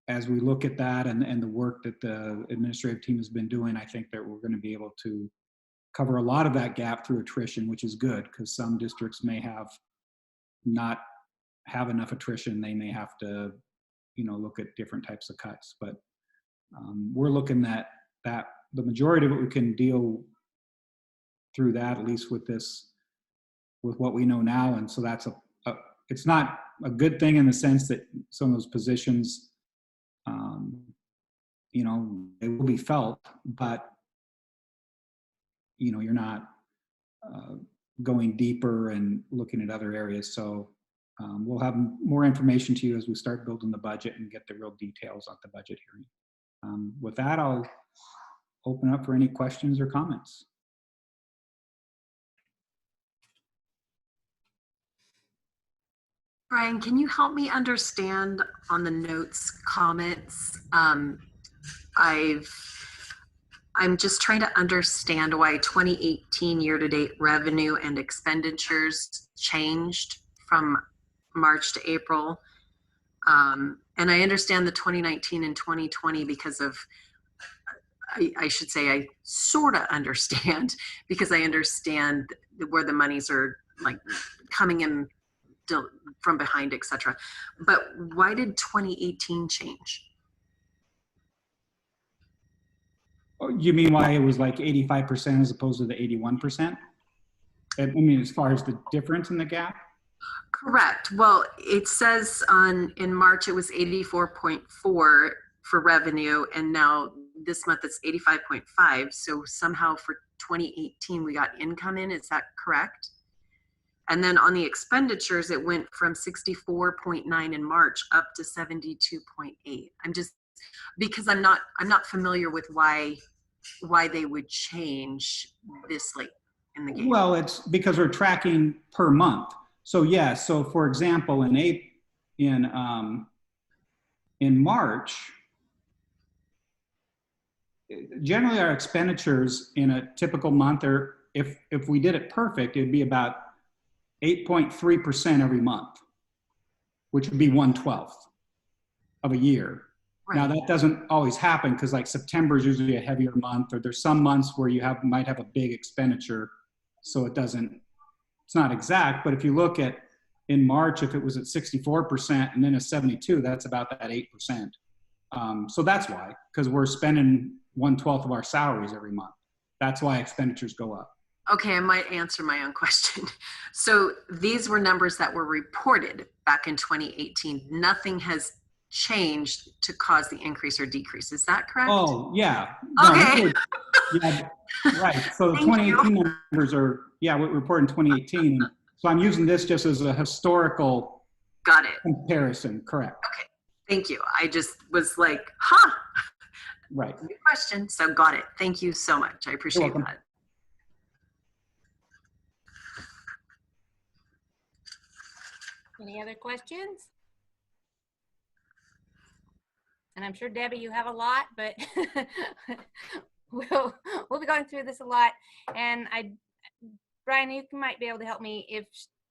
as we look at that and the work that the administrative team has been doing, I think that we're going to be able to cover a lot of that gap through attrition, which is good, because some districts may not have enough attrition. They may have to, look at different types of cuts. But we're looking at that the majority of it we can deal through that, at least with what we know now. And so that's it's not a good thing in the sense that some of those positions, they will be felt, but you're not going deeper and looking at other areas. So we'll have more information to you as we start building the budget and get the real details on the budget hearing. With that, I'll open up for any questions or comments. Brian, can you help me understand on the notes comments? I'm just trying to understand why 2018 year-to-date revenue and expenditures changed from March to April. And I understand the 2019 and 2020 because of, I should say I sort of understand, because I understand where the monies are like coming in from behind, etc. But why did 2018 change? You mean why it was like 85% as opposed to the 81%? I mean, as far as the difference in the gap? Correct. Well, it says in March it was 84.4 for revenue, and now this month it's 85.5. So somehow for 2018 we got income in. Is that correct? And then on the expenditures, it went from 64.9 in March up to 72.8. I'm just, because I'm not familiar with why they would change this late in the game. Well, it's because we're tracking per month. So yeah, so for example, in March, generally our expenditures in a typical month are, if we did it perfect, it'd be about 8.3% every month, which would be 1/12 of a year. Right. Now that doesn't always happen because like September is usually a heavier month, or there's some months where you might have a big expenditure, so it's not exact. But if you look at in March, if it was at 64% and then a 72, that's about that 8%. So that's why, because we're spending 1/12 of our salaries every month. That's why expenditures go up. Okay, I might answer my own question. So these were numbers that were reported back in 2018. Nothing has changed to cause the increase or decrease. Is that correct? Oh, yeah. Okay. Yeah, right. So the Thank 2018 you. numbers are, yeah, what we reported in 2018. So I'm using this just as a historical Got it. comparison, correct? Okay, thank you. I just was like, huh, Right. good question. So got it. Thank you so much. I appreciate welcome. that. Any other questions? And I'm sure, Debbie, you have a lot, but we'll be going through this a lot. And Brian, you might be able to help me. If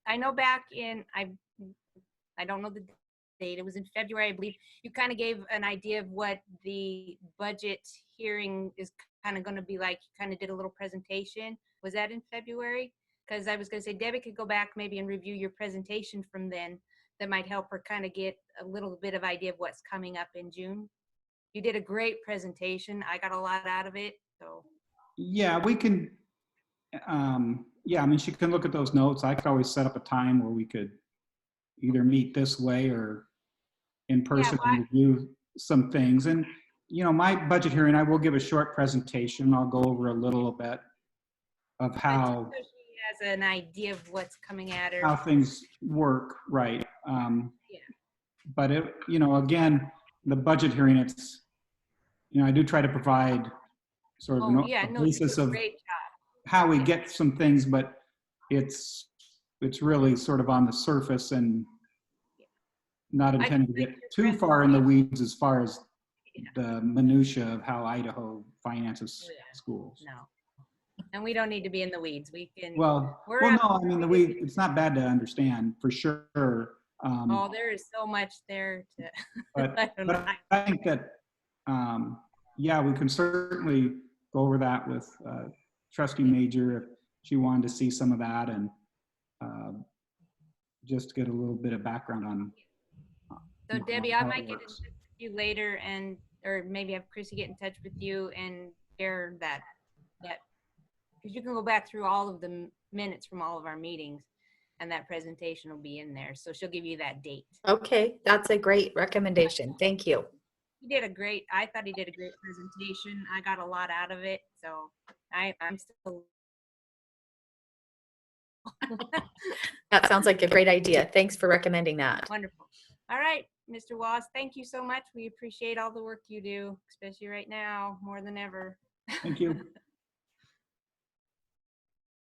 I know back in, I don't know the date, it was in February, I believe, you kind of gave an idea of what the budget hearing is kind of going to be like. You kind of did a little presentation. Was that in February? Because I was going to say Debbie could go back maybe and review your presentation from then. That might help her kind of get a little bit of idea of what's coming up in June. You did a great presentation. I got a lot out of it. So Yeah, we can, yeah, I mean, she can look at those notes. I could always set up a time where we could either meet this way or in person and review some things. And, you know, my budget hearing, I will give a short presentation. I'll go over a little bit of how so she has an idea of what's coming at her. how things work, right? Yeah. But it, you know, again, the budget hearing, it's, you know, I do try to provide sort of a basis of how we get some things, but it's really sort of on the surface and not intended to get too far in the weeds as far as the minutia of how Idaho finances schools. No. And we don't need to be in the weeds. We can. Well, no, I mean, it's not bad to understand for sure. Oh, there is so much there to. But I think that, yeah, we can certainly go over that with Trustee Major if she wanted to see some of that, and just get a little bit of background on. So Debbie, I might get in touch with you later, or maybe have Chrissy get in touch with you and share that, because you can go back through all of the minutes from all of our meetings, and that presentation will be in there. So she'll give you that date. Okay, that's a great recommendation. Thank you. I thought he did a great presentation. I got a lot out of it. So I'm still. That sounds like a great idea. Thanks for recommending that. Wonderful. All right, Mr. Wallace, thank you so much. We appreciate all the work you do, especially right now, more than ever. Thank you.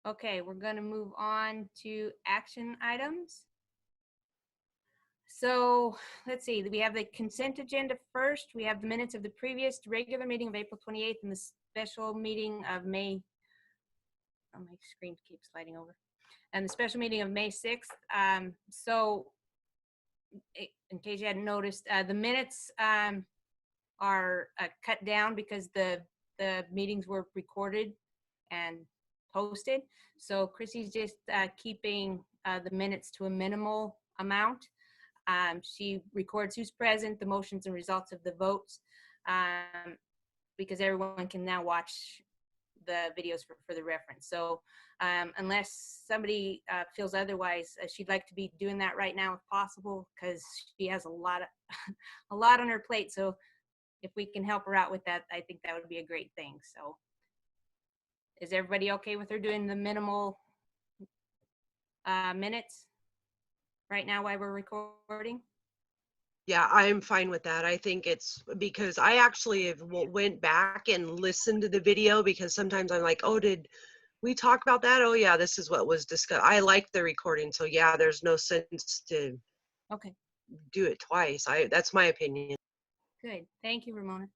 Okay, we're going to move on to action items. So let's see, we have the consent agenda first. We have the minutes of the previous regular meeting of April 28th and the special meeting of May. Oh, my screen keeps sliding over. And the special meeting of May 6th. So in case you hadn't noticed, the minutes are cut down because the meetings were recorded and posted. So Chrissy's just keeping the minutes to a minimal amount. She records who's present, the motions and results of the votes, because everyone can now watch the videos for the reference. So unless somebody feels otherwise, she'd like to be doing that right now if possible, because she has a lot on her plate. So if we can help her out with that, I think that would be a great thing. So is everybody okay with her doing the minimal minutes right now while we're recording? Yeah, I'm fine with that. I think it's because I actually went back and listened to the video, because sometimes I'm like, oh, did we talked about that. Oh yeah, this is what was discussed. I like the recording. So yeah, there's no sense to Okay, do it twice. That's my opinion. good. Thank you, Ramona.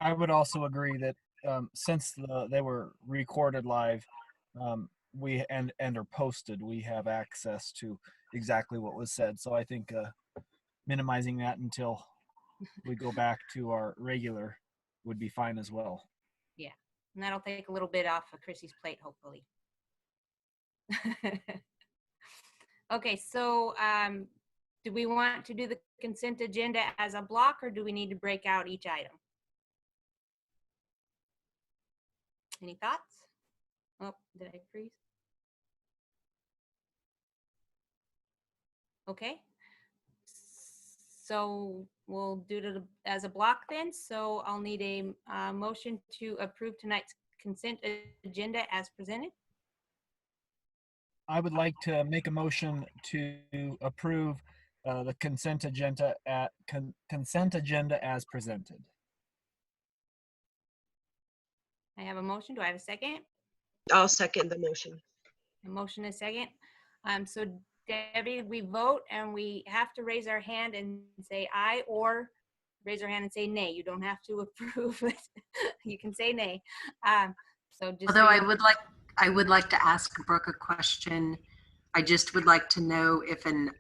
I would also agree that since they were recorded live, we and are posted, we have access to exactly what was said. So I think minimizing that until we go back to our regular would be fine as well. Yeah, and that'll take a little bit off of Chrissy's plate, hopefully. Okay, so do we want to do the consent agenda as a block, or do we need to break out each item? Any thoughts? Oh, did I freeze? Okay. So we'll do it as a block then. So I'll need a motion to approve tonight's consent agenda as presented. I would like to make a motion to approve the consent agenda as presented. I have a motion. Do I have a second? I'll second the motion. A motion and a second. So Debbie, we vote and we have to raise our hand and say aye, or raise our hand and say nay. You don't have to approve it. You can say nay. So just Although I would like to ask Brooke a question. I just would like to know if an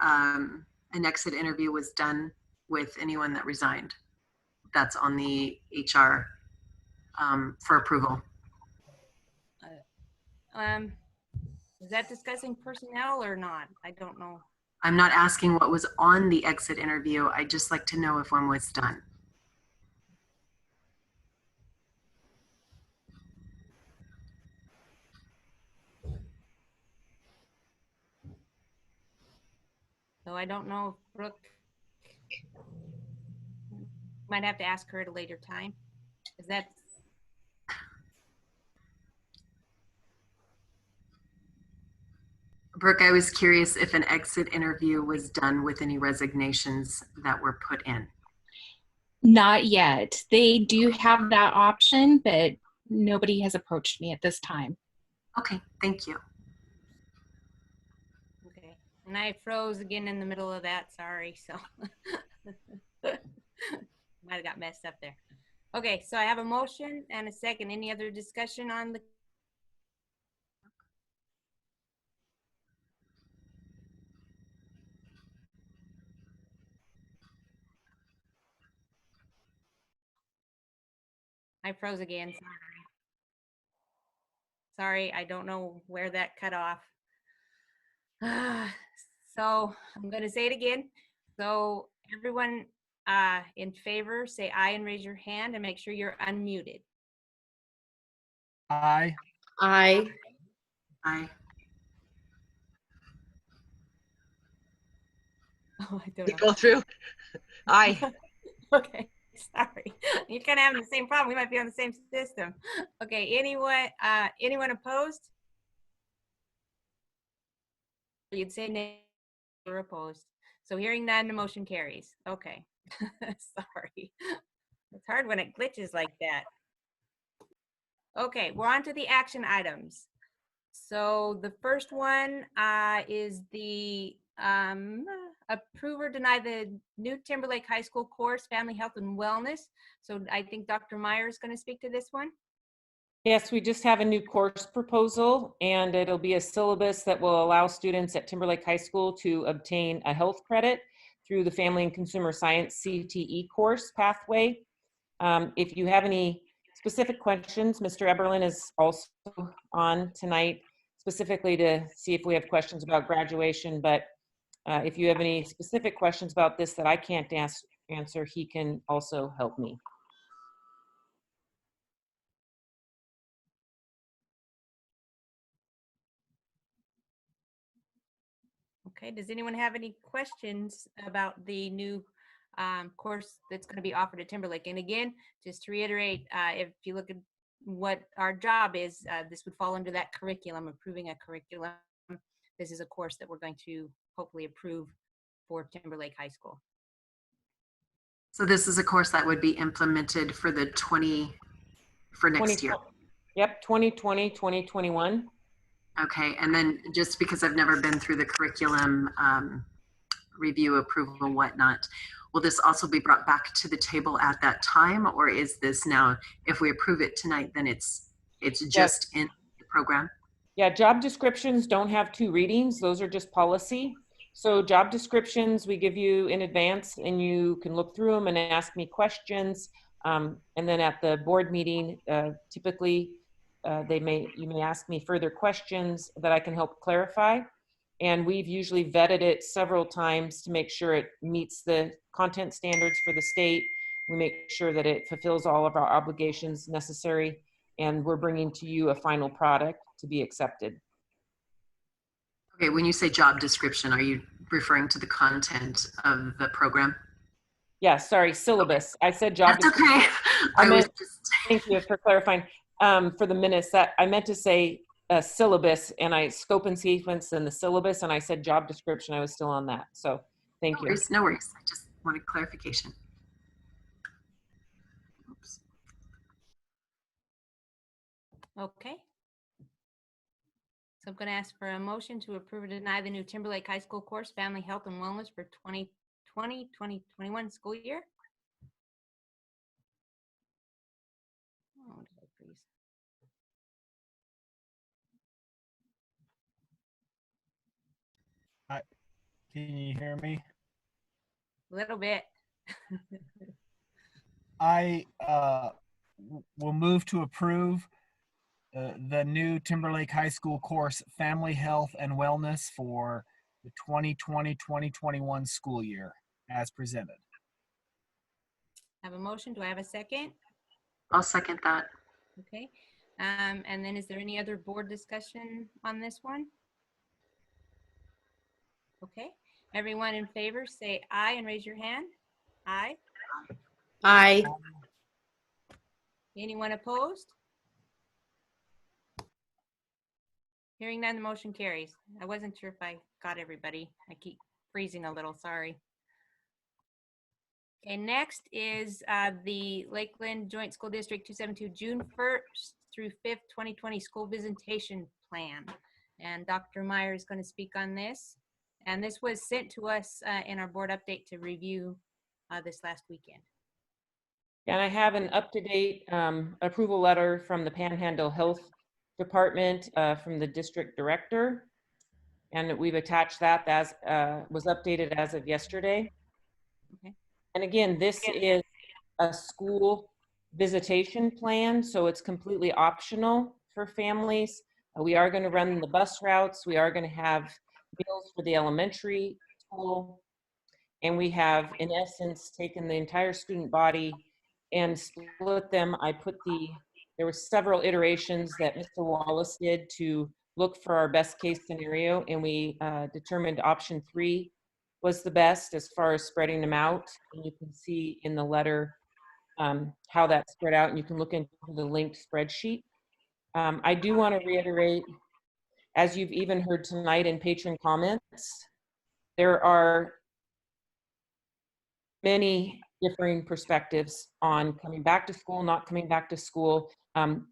exit interview was done with anyone that resigned. That's on the HR for approval. Is that discussing personnel or not? I don't know. I'm not asking what was on the exit interview. I'd just like to know if one was done. So I don't know if Brooke, might have to ask her at a later time. Is that? Brooke, I was curious if an exit interview was done with any resignations that were put in. Not yet. They do have that option, but nobody has approached me at this time. Okay, thank you. Okay, and I froze again in the middle of that, sorry, so. Might have got messed up there. Okay, so I have a motion and a second. Any other discussion on the? I froze again, sorry, I don't know where that cut off. So I'm gonna say it again. So everyone in favor, say aye and raise your hand and make sure you're unmuted. Aye. Aye. Aye. Oh, I don't You know. go through. Aye. Okay, sorry. You're kind of having the same problem. We might be on the same system. Okay, anyone opposed? You'd say nay or opposed. So hearing none, the motion carries. Okay. Sorry. It's hard when it glitches like that. Okay, we're on to the action items. So the first one is the approve or deny the new Timberlake High School course, Family Health and Wellness. So I think Dr. Meyer is going to speak to this one. Yes, we just have a new course proposal, and it'll be a syllabus that will allow students at Timberlake High School to obtain a health credit through the Family and Consumer Science CTE course pathway. If you have any specific questions, Mr. Eberlin is also on tonight specifically to see if we have questions about graduation, but if you have any specific questions about this that I can't answer, he can also help me. Okay, does anyone have any questions about the new course that's going to be offered at Timberlake? And again, just to reiterate, if you look at what our job is, this would fall under that curriculum, approving a curriculum. This is a course that we're going to hopefully approve for Timberlake High School. So this is a course that would be implemented for the for next year. Yep, 2020, 2021. Okay, and then just because I've never been through the curriculum review, approval, whatnot, will this also be brought back to the table at that time, or is this now, if we approve it tonight, then it's just in the program? Yeah, job descriptions don't have 2 readings. Those are just policy. So job descriptions we give you in advance, and you can look through them and ask me questions. And then at the board meeting, typically you may ask me further questions that I can help clarify. And we've usually vetted it several times to make sure it meets the content standards for the state. We make sure that it fulfills all of our obligations necessary, and we're bringing to you a final product to be accepted. Okay, when you say job description, are you referring to the content of the program? Yeah, sorry, syllabus. I said job That's description. okay. I was just... Thank you for clarifying. For the minutes, that I meant to say syllabus, and I scope and sequence and the syllabus, and I said job description. I was still on that. So thank you. No worries. I just wanted clarification. Oops. Okay. So I'm going to ask for a motion to approve or deny the new Timberlake High School course, Family Health and Wellness for 2020-2021 school year. Oh, did I freeze? Can you hear me? A little bit. I will move to approve the new Timberlake High School course, Family Health and Wellness for the 2020-2021 school year as presented. I have a motion. Do I have a second? I'll second that. Okay. And then is there any other board discussion on this one? Okay. Everyone in favor, say aye and raise your hand. Aye. Aye. Anyone opposed? Hearing none, the motion carries. I wasn't sure if I got everybody. I keep freezing a little, sorry. Okay, next is the Lakeland Joint School District 272 June 1st through 5th, 2020 school visitation plan. And Dr. Meyer is going to speak on this. And this was sent to us in our board update to review this last weekend. And I have an up-to-date approval letter from the Panhandle Health Department from the district director. And we've attached that as was updated as of yesterday. Okay. And again, this is a school visitation plan, so it's completely optional for families. We are going to run the bus routes. We are going to have meals for the elementary school. And we have, in essence, taken the entire student body and split them. There were several iterations that Mr. Wallace did to look for our best case scenario, and we determined option 3 was the best as far as spreading them out. And you can see in the letter how that spread out, and you can look into the linked spreadsheet. I do want to reiterate, as you've even heard tonight in patron comments, there are many differing perspectives on coming back to school, not coming back to school.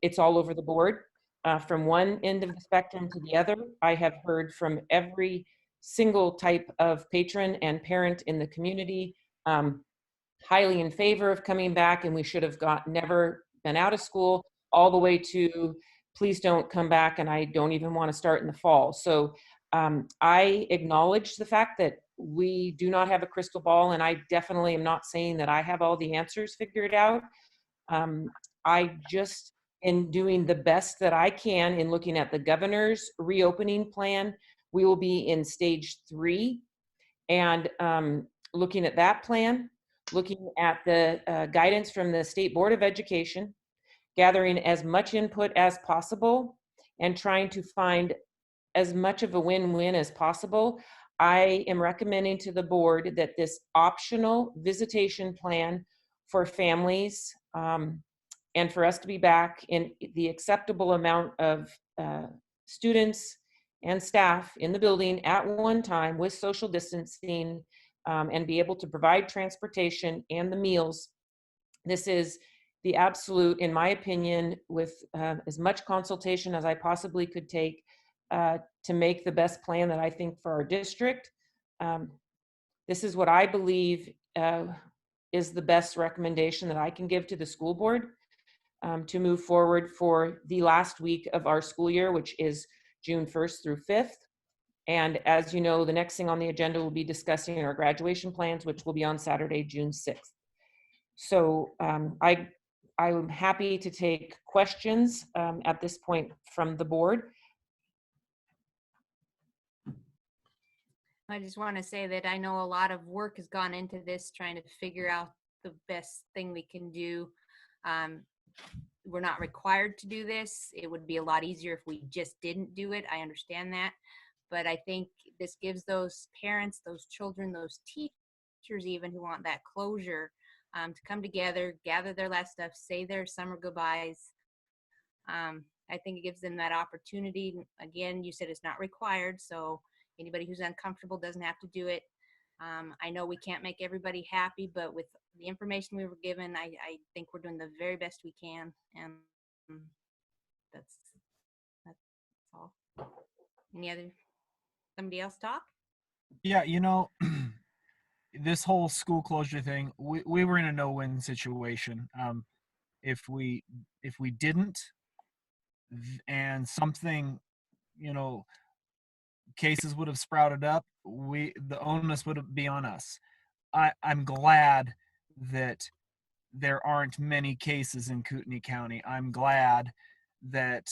It's all over the board. From one end of the spectrum to the other, I have heard from every single type of patron and parent in the community, highly in favor of coming back, and we should have never been out of school, all the way to please don't come back, and I don't even want to start in the fall. So I acknowledge the fact that we do not have a crystal ball, and I definitely am not saying that I have all the answers figured out. I just, in doing the best that I can in looking at the governor's reopening plan, we will be in stage 3, and looking at that plan, looking at the guidance from the State Board of Education, gathering as much input as possible, and trying to find as much of a win-win as possible. I am recommending to the board that this optional visitation plan for families and for us to be back in the acceptable amount of students and staff in the building at one time with social distancing and be able to provide transportation and the meals. This is the absolute, in my opinion, with as much consultation as I possibly could take to make the best plan that I think for our district. This is what I believe is the best recommendation that I can give to the school board to move forward for the last week of our school year, which is June 1st through 5th. And as you know, the next thing on the agenda will be discussing our graduation plans, which will be on Saturday, June 6th. So I'm happy to take questions at this point from the board. I just want to say that I know a lot of work has gone into this, trying to figure out the best thing we can do. We're not required to do this. It would be a lot easier if we just didn't do it. I understand that. But I think this gives those parents, those children, those teachers even who want that closure to come together, gather their last stuff, say their summer goodbyes. I think it gives them that opportunity. Again, you said it's not required, so anybody who's uncomfortable doesn't have to do it. I know we can't make everybody happy, but with the information we were given, I think we're doing the very best we can, and that's all. Somebody else talk? Yeah, you know, this whole school closure thing, we were in a no-win situation. If we didn't, and something, you know, cases would have sprouted up, the onus would be on us. I'm glad that there aren't many cases in Kootenai County. I'm glad that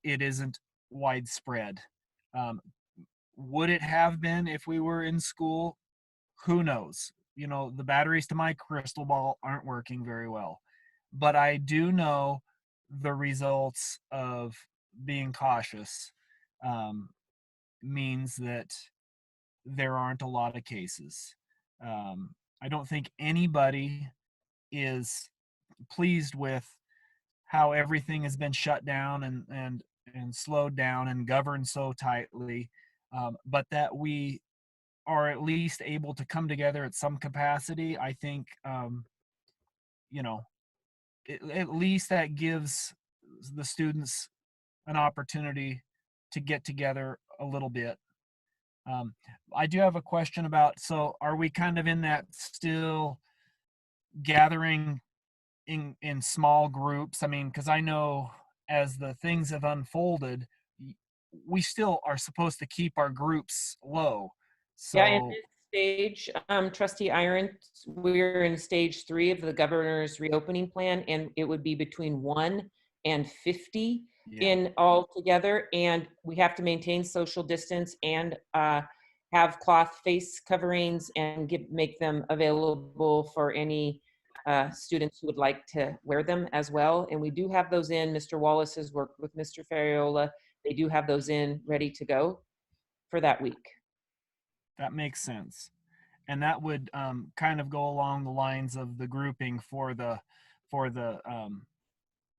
it isn't widespread. Would it have been if we were in school? Who knows? You know, the batteries to my crystal ball aren't working very well. But I do know the results of being cautious means that there aren't a lot of cases. I don't think anybody is pleased with how everything has been shut down and slowed down and governed so tightly, but that we are at least able to come together at some capacity. I think, you know, at least that gives the students an opportunity to get together a little bit. I do have a question about, so are we kind of in that still gathering in small groups? I mean, because I know as the things have unfolded, we still are supposed to keep our groups low. So Yeah, in this stage, Trustee Iron, we're in stage 3 of the governor's reopening plan, and it would be between 1 and 50 in all together, and we have to maintain social distance and have cloth face coverings and make them available for any students who would like to wear them as well. And we do have those in. Mr. Wallace has worked with Mr. Ferriola. They do have those in ready to go for that week. that makes sense. And that would kind of go along the lines of the grouping for the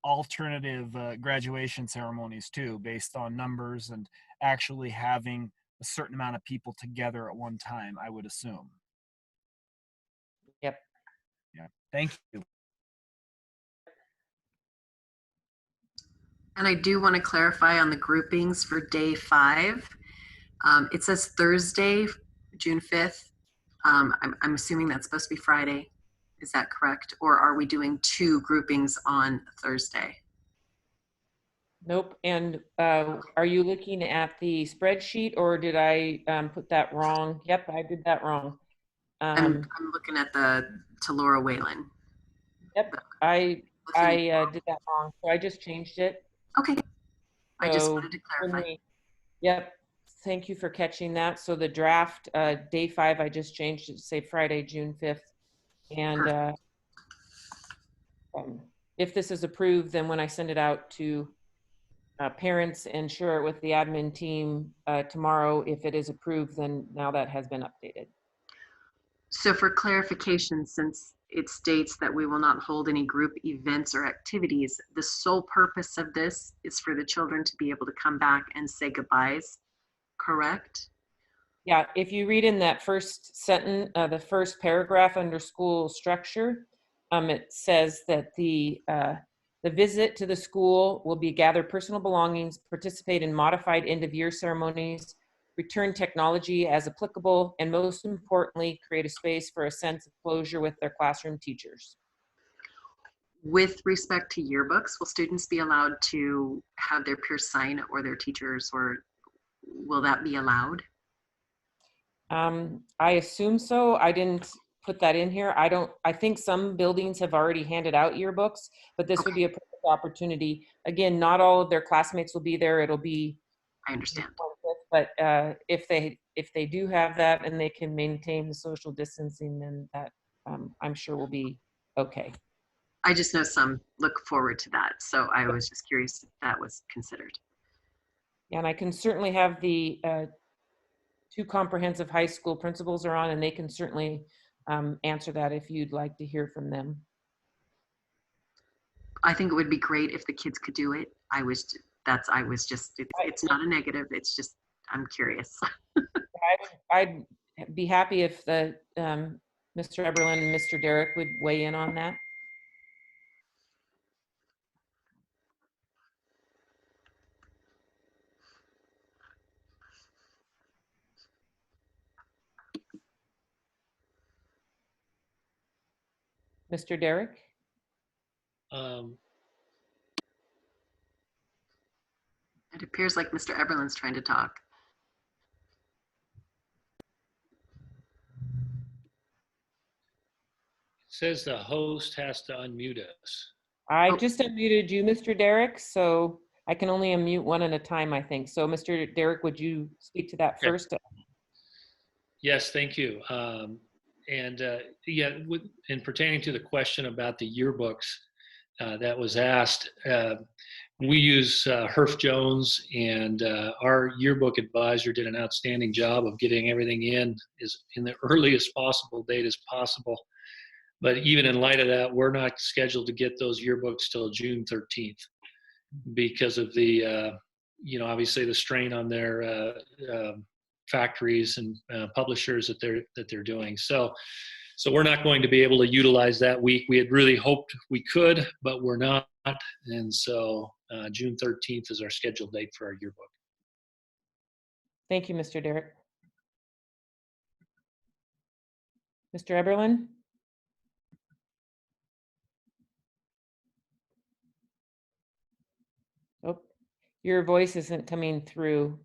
alternative graduation ceremonies too, based on numbers and actually having a certain amount of people together at one time, I would assume. Yep. Yeah, thank you. And I do want to clarify on the groupings for day 5. It says Thursday, June 5th. I'm assuming that's supposed to be Friday. Is that correct? Or are we doing 2 groupings on Thursday? Nope. And are you looking at the spreadsheet, or did I put that wrong? Yep, I did that wrong. I'm looking at to Laura Whalen. Yep, I did that wrong. So I just changed it. Okay. I just So wanted to clarify. Yep. Thank you for catching that. So the draft, day 5, I just changed it to say Friday, June 5th. And if this is approved, then when I send it out to parents and share it with the admin team tomorrow, if it is approved, then now that has been updated. So for clarification, since it states that we will not hold any group events or activities, the sole purpose of this is for the children to be able to come back and say goodbyes, correct? Yeah, if you read in that first sentence, the first paragraph under school structure, it says that the visit to the school will be gather personal belongings, participate in modified end-of-year ceremonies, return technology as applicable, and most importantly, create a space for a sense of closure with their classroom teachers. With respect to yearbooks, will students be allowed to have their peers sign it, or their teachers, or will that be allowed? I assume so. I didn't put that in here. I think some buildings have already handed out yearbooks, but this would be a perfect opportunity. Again, not all of their classmates will be there. It'll be, I understand. but if they do have that and they can maintain the social distancing, then that I'm sure will be okay. I just know some look forward to that, so I was just curious if that was considered. Yeah, and I can certainly have the two comprehensive high school principals are on, and they can certainly answer that if you'd like to hear from them. I think it would be great if the kids could do it. It's not a negative. It's just, I'm curious. I'd be happy if the Mr. Eberlin and Mr. Derrick would weigh in on that. Mr. Derrick? It appears like Mr. Eberlin's trying to talk. Says the host has to unmute us. I just unmuted you, Mr. Derrick, so I can only unmute one at a time, I think. So Mr. Derrick, would you speak to that first? Yes, thank you. Yeah, in pertaining to the question about the yearbooks that was asked, we use Herf Jones, and our yearbook advisor did an outstanding job of getting everything in the earliest possible date as possible. But even in light of that, we're not scheduled to get those yearbooks till June 13th because of the, obviously the strain on their factories and publishers that they're doing. So we're not going to be able to utilize that week. We had really hoped we could, but we're not. And so June 13th is our scheduled date for our yearbook. Thank you, Mr. Derrick. Mr. Eberlin? Oh, your voice isn't coming through.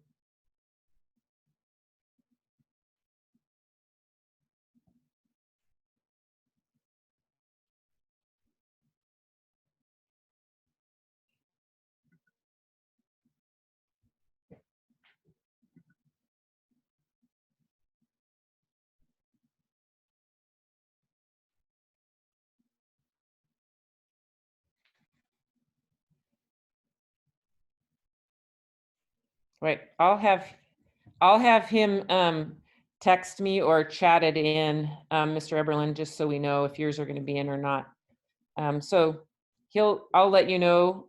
Right, I'll have him text me or chat it in, Mr. Eberlin, just so we know if yours are going to be in or not. So I'll let you know,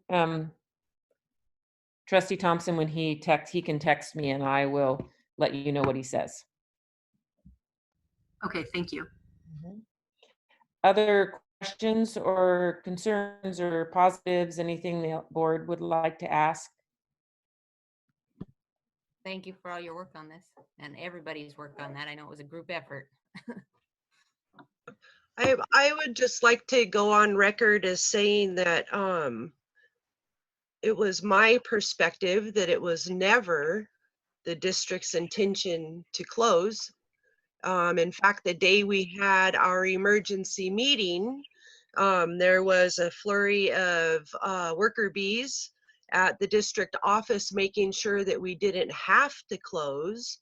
Trustee Thompson, when he can text me, and I will let you know what he says. Okay, thank you. Other questions or concerns or positives, anything the board would like to ask? Thank you for all your work on this and everybody's work on that. I know it was a group effort. I would just like to go on record as saying that it was my perspective that it was never the district's intention to close. In fact, the day we had our emergency meeting, there was a flurry of worker bees at the district office making sure that we didn't have to close.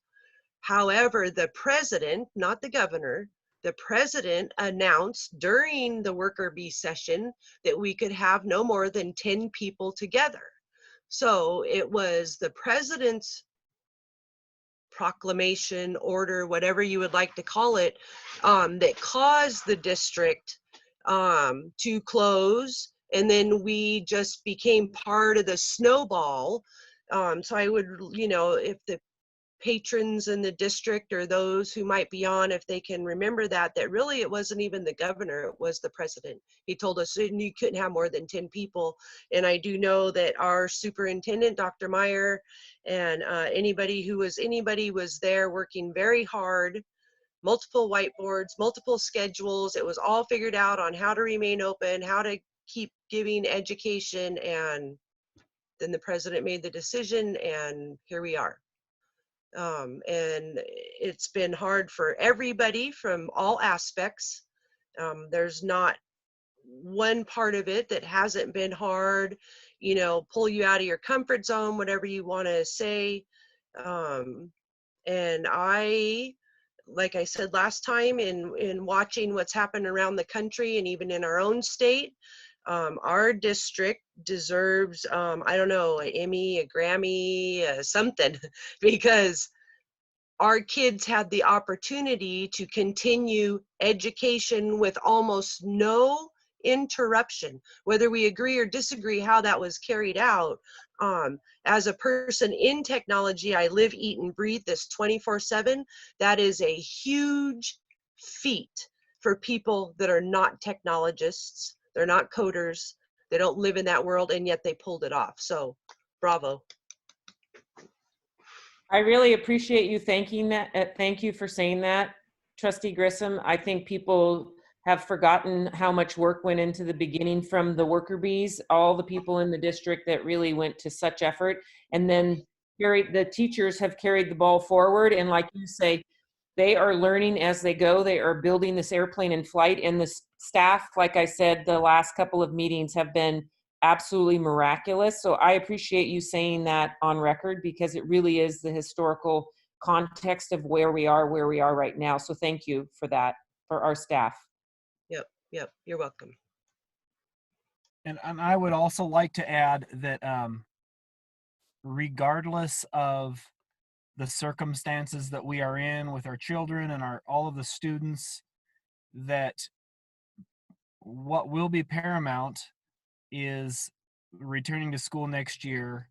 However, the president, not the governor, the president announced during the worker bee session that we could have no more than 10 people together. So it was the president's proclamation, order, whatever you would like to call it, that caused the district to close, and then we just became part of the snowball. So I would, if the patrons in the district or those who might be on, if they can remember that really it wasn't even the governor, it was the president. He told us you couldn't have more than 10 people. And I do know that our superintendent, Dr. Meyer, and anybody was there working very hard, multiple whiteboards, multiple schedules. It was all figured out on how to remain open, how to keep giving education. And then the president made the decision, and here we are. And it's been hard for everybody from all aspects. There's not one part of it that hasn't been hard, you know, pull you out of your comfort zone, whatever you want to say. And like I said last time, in watching what's happened around the country and even in our own state, our district deserves, I don't know, an Emmy, a Grammy, something, because our kids had the opportunity to continue education with almost no interruption. Whether we agree or disagree how that was carried out, as a person in technology, I live, eat, and breathe this 24/7. That is a huge feat for people that are not technologists. They're not coders. They don't live in that world, and yet they pulled it off. So, bravo. I really appreciate you thanking that. Thank you for saying that, Trustee Grissom. I think people have forgotten how much work went into the beginning from the worker bees, all the people in the district that really went to such effort. And then the teachers have carried the ball forward. And like you say, they are learning as they go. They are building this airplane in flight. And the staff, like I said, the last couple of meetings have been absolutely miraculous. So I appreciate you saying that on record, because it really is the historical context of where we are right now. So thank you for that, for our staff. Yep, you're welcome. And I would also like to add that regardless of the circumstances that we are in with our children and all of the students, that what will be paramount is returning to school next year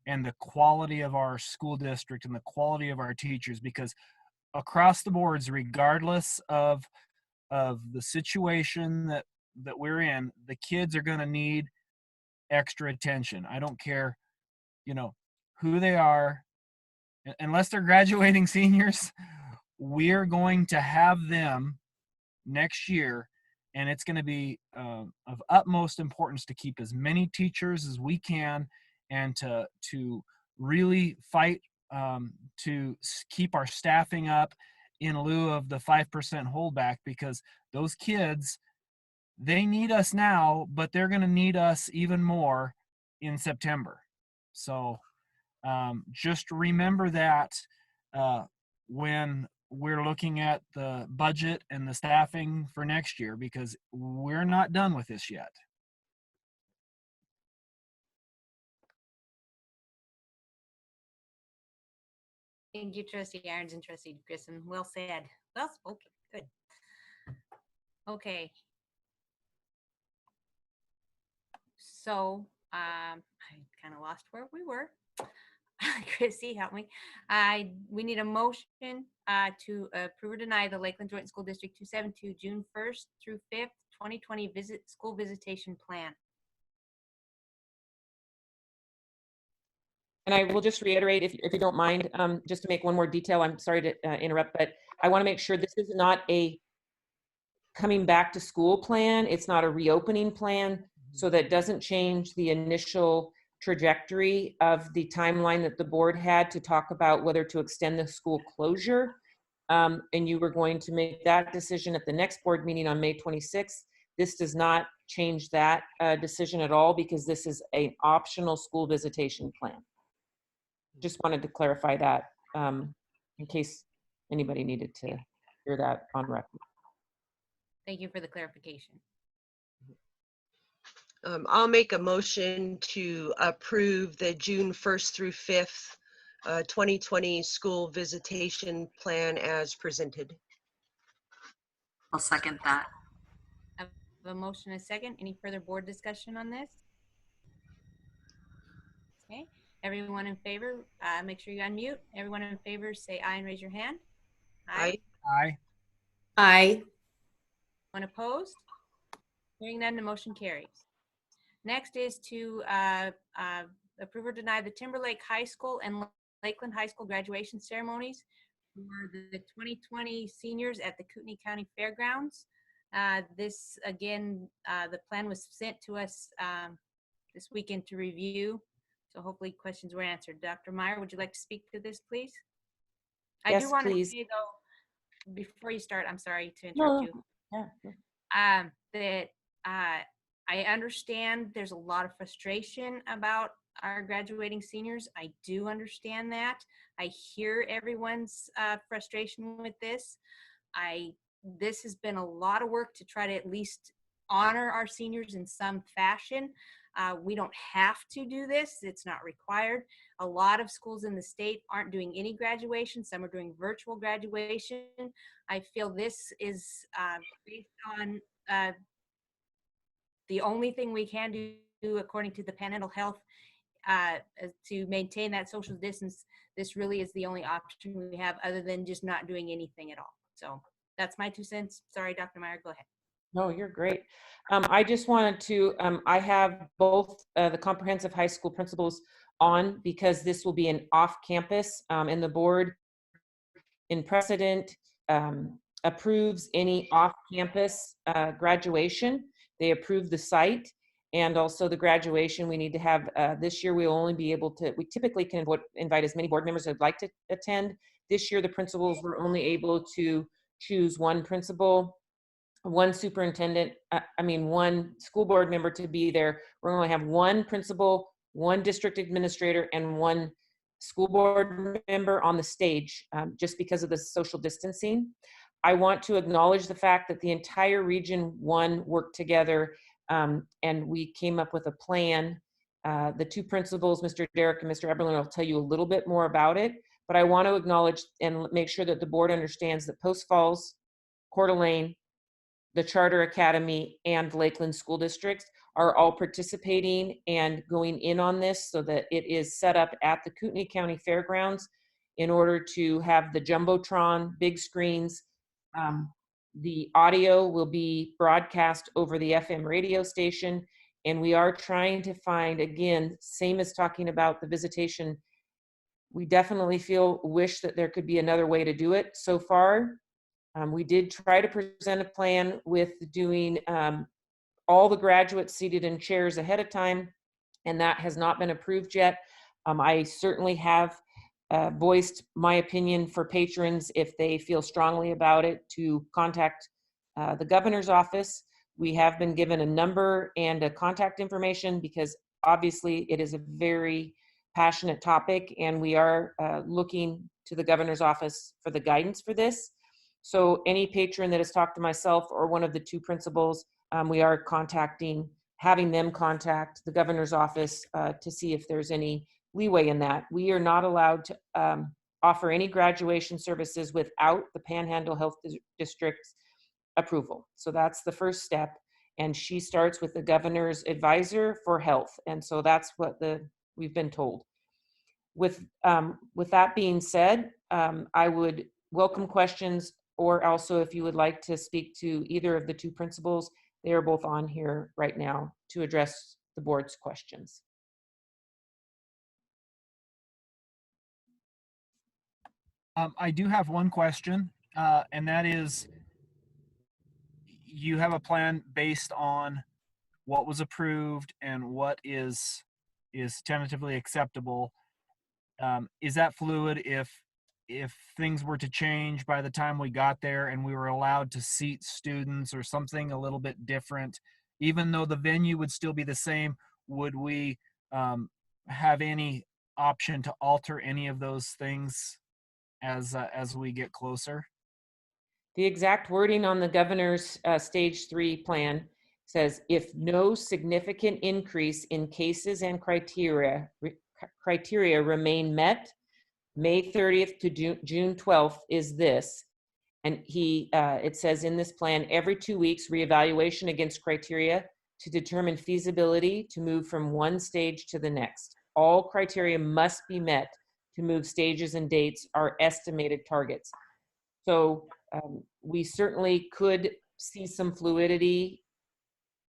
and the quality of our school district and the quality of our teachers, because across the boards, regardless of the situation that we're in, the kids are going to need extra attention. I don't care, you know, who they are, unless they're graduating seniors. We're going to have them next year, and it's going to be of utmost importance to keep as many teachers as we can, and to really fight to keep our staffing up in lieu of the 5% holdback, because those kids, they need us now, but they're going to need us even more in September. So just remember that when we're looking at the budget and the staffing for next year, because we're not done with this yet. Thank you, Trustee Irons and Trustee Grissom. Well said. Well spoken. Good. Okay. So I kind of lost where we were. Chrissy, help me. We need a motion to approve or deny the Lakeland Joint School District 272 June 1st through 5th, 2020 school visitation plan. And I will just reiterate, if you don't mind, just to make one more detail, I'm sorry to interrupt, but I want to make sure this is not a coming back to school plan. It's not a reopening plan. So that doesn't change the initial trajectory of the timeline that the board had to talk about whether to extend the school closure. And you were going to make that decision at the next board meeting on May 26th. This does not change that decision at all, because this is an optional school visitation plan. Just wanted to clarify that in case anybody needed to hear that on record. Thank you for the clarification. I'll make a motion to approve the June 1st through 5th 2020 school visitation plan as presented. I'll second that. I have a motion and a second. Any further board discussion on this? Okay. Everyone in favor, make sure you unmute. Everyone in favor, say aye and raise your hand. Aye. Aye. Aye. One opposed? Hearing none, the motion carries. Next is to approve or deny the Timberlake High School and Lakeland High School graduation ceremonies for the 2020 seniors at the Kootenai County Fairgrounds. This, again, the plan was sent to us this weekend to review, so hopefully questions were answered. Dr. Meyer, would you like to speak to this, please? I Yes, do want to please. say, though, before you start, I'm sorry to No, interrupt you, yeah. that I understand there's a lot of frustration about our graduating seniors. I do understand that. I hear everyone's frustration with this. This has been a lot of work to try to at least honor our seniors in some fashion. We don't have to do this. It's not required. A lot of schools in the state aren't doing any graduation. Some are doing virtual graduation. I feel this is based on the only thing we can do according to the Panhandle Health to maintain that social distance. This really is the only option we have other than just not doing anything at all. So that's my 2 cents. Sorry, Dr. Meyer, go ahead. No, you're great. I just wanted to, I have both the comprehensive high school principals on because this will be an off-campus and the board in precedent approves any off-campus graduation. They approve the site and also the graduation we need to have. This year we'll only be able to, we typically can invite as many board members as would like to attend. This year the principals were only able to choose one principal, one superintendent, one school board member to be there. We're going to have one principal, one district administrator, and one school board member on the stage just because of the social distancing. I want to acknowledge the fact that the entire Region 1 worked together and we came up with a plan. The 2 principals, Mr. Derrick and Mr. Eberlin, will tell you a little bit more about it, but I want to acknowledge and make sure that the board understands that Post Falls, Coeur d'Alene, the Charter Academy, and Lakeland School Districts are all participating and going in on this so that it is set up at the Kootenai County Fairgrounds in order to have the Jumbotron, big screens. The audio will be broadcast over the FM radio station, and we are trying to find, again, same as talking about the visitation, we definitely wish that there could be another way to do it. So far, we did try to present a plan with doing all the graduates seated in chairs ahead of time, and that has not been approved yet. I certainly have voiced my opinion for patrons if they feel strongly about it to contact the governor's office. We have been given a number and a contact information because obviously it is a very passionate topic, and we are looking to the governor's office for the guidance for this. So any patron that has talked to myself or one of the 2 principals, we are having them contact the governor's office to see if there's any leeway in that. We are not allowed to offer any graduation services without the Panhandle Health District's approval. So that's the first step. And she starts with the governor's advisor for health. And so that's what we've been told. With that being said, I would welcome questions, or also if you would like to speak to either of the 2 principals, they are both on here right now to address the board's questions. I do have one question, and that is, you have a plan based on what was approved and what is tentatively acceptable. Is that fluid if things were to change by the time we got there and we were allowed to seat students or something a little bit different, even though the venue would still be the same, would we have any option to alter any of those things as we get closer? The exact wording on the governor's stage 3 plan says, if no significant increase in cases and criteria remain met, May 30th to June 12th is this. And it says in this plan, every 2 weeks, reevaluation against criteria to determine feasibility to move from one stage to the next. all criteria must be met to move stages and dates are estimated targets. So we certainly could see some fluidity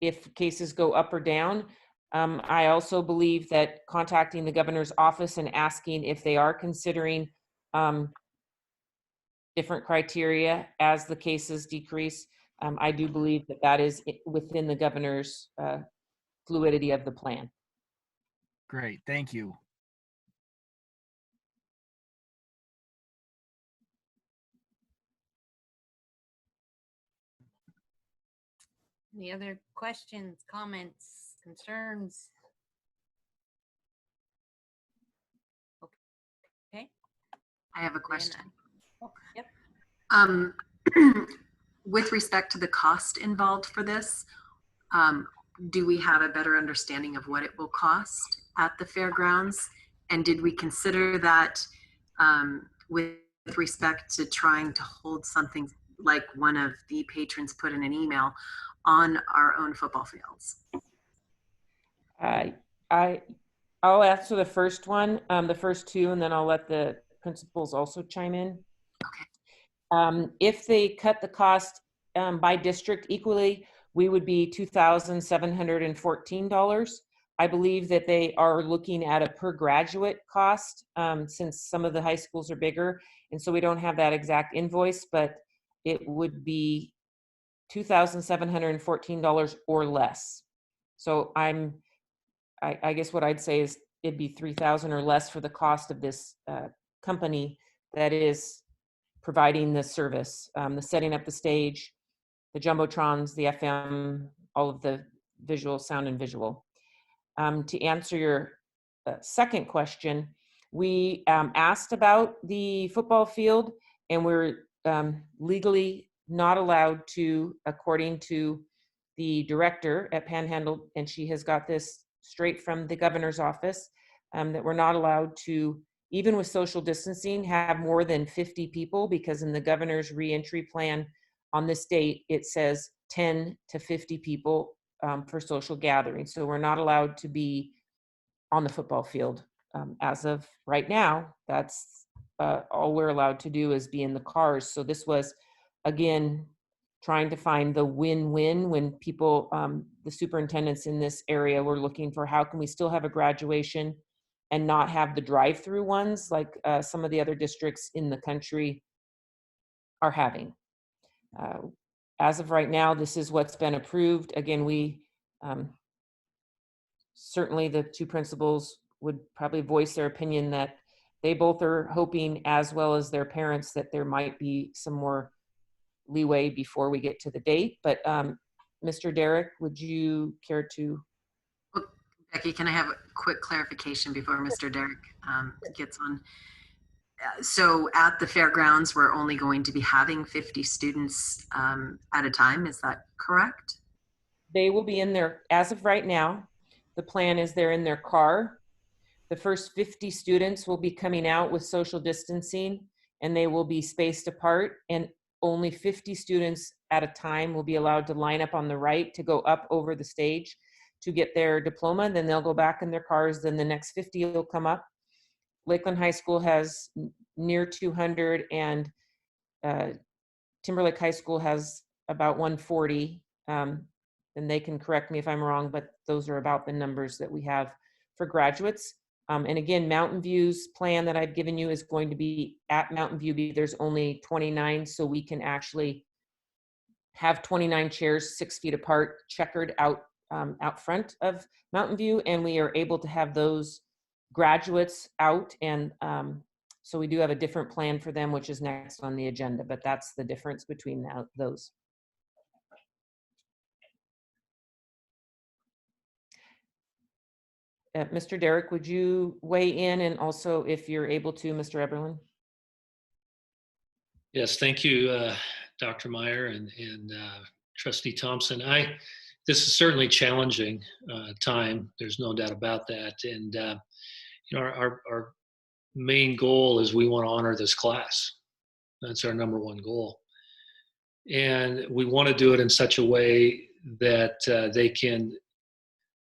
if cases go up or down. I also believe that contacting the governor's office and asking if they are considering different criteria as the cases decrease, I do believe that that is within the governor's fluidity of the plan. Great, thank you. Any other questions, comments, concerns? Okay. I have a question. Oh, yep. With respect to the cost involved for this, do we have a better understanding of what it will cost at the fairgrounds? And did we consider that with respect to trying to hold something like one of the patrons put in an email on our own football fields? I'll answer the first one, the first two, and then I'll let the principals also chime in. Okay. If they cut the cost by district equally, we would be $2,714. I believe that they are looking at a per graduate cost since some of the high schools are bigger. And so we don't have that exact invoice, but it would be $2,714 or less. So I guess what I'd say is it'd be $3,000 or less for the cost of this company that is providing the service, the setting up the stage, the jumbotrons, the FM, all of the visual, sound and visual. To answer your second question, we asked about the football field, and we're legally not allowed to, according to the director at Panhandle, and she has got this straight from the governor's office, that we're not allowed to, even with social distancing, have more than 50 people, because in the governor's reentry plan on this date, it says 10 to 50 people for social gatherings. So we're not allowed to be on the football field. As of right now, that's all we're allowed to do is be in the cars. So this was, again, trying to find the win-win when people, the superintendents in this area were looking for how can we still have a graduation and not have the drive-through ones like some of the other districts in the country are having. As of right now, this is what's been approved. Again, we certainly the two principals would probably voice their opinion that they both are hoping, as well as their parents, that there might be some more leeway before we get to the date. But Mr. Derrick, would you care to? Well, Becky, can I have a quick clarification before Mr. Derrick gets on? So at the fairgrounds, we're only going to be having 50 students at a time. Is that correct? They will be in their, as of right now, the plan is they're in their car. The first 50 students will be coming out with social distancing, and they will be spaced apart, and only 50 students at a time will be allowed to line up on the right to go up over the stage to get their diploma. Then they'll go back in their cars. Then the next 50 will come up. Lakeland High School has near 200, and Timberlake High School has about 140. And they can correct me if I'm wrong, but those are about the numbers that we have for graduates. And again, Mountain View's plan that I've given you is going to be at Mountain View. There's only 29, so we can actually have 29 chairs 6 feet apart, checkered out front of Mountain View, and we are able to have those graduates out. And so we do have a different plan for them, which is next on the agenda, but that's the difference between those. Mr. Derrick, would you weigh in, and also if you're able to, Mr. Eberlin? Yes, thank you, Dr. Meyer and Trustee Thompson. This is certainly challenging time. There's no doubt about that. And you know, our main goal is we want to honor this class. That's our number one goal. And we want to do it in such a way that they can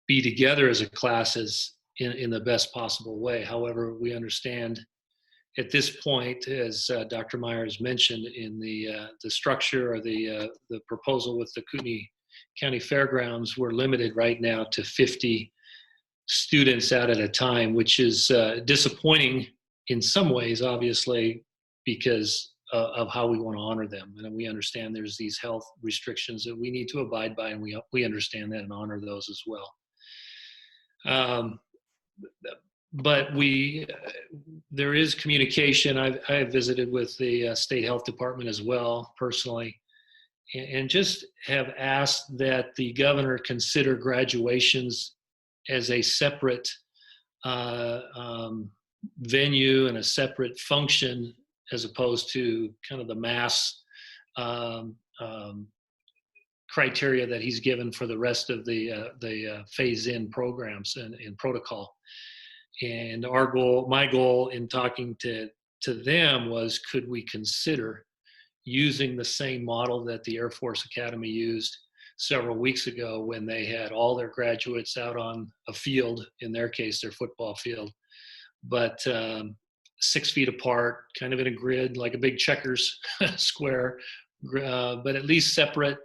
be together as a class as in the best possible way. However, we understand at this point, as Dr. Myers mentioned, in the structure or the proposal with the Kootenai County Fairgrounds, we're limited right now to 50 students out at a time, which is disappointing in some ways, obviously, because of how we want to honor them. And we understand there's these health restrictions that we need to abide by, and we understand that and honor those as well. But there is communication. I have visited with the state health department as well personally, and just have asked that the governor consider graduations as a separate venue and a separate function, as opposed to kind of the mass criteria that he's given for the rest of the phase-in programs and protocol. And my goal in talking to them was, could we consider using the same model that the Air Force Academy used several weeks ago, when they had all their graduates out on a field, in their case, their football field, but 6 feet apart, kind of in a grid, like a big checkers square, but at least separate.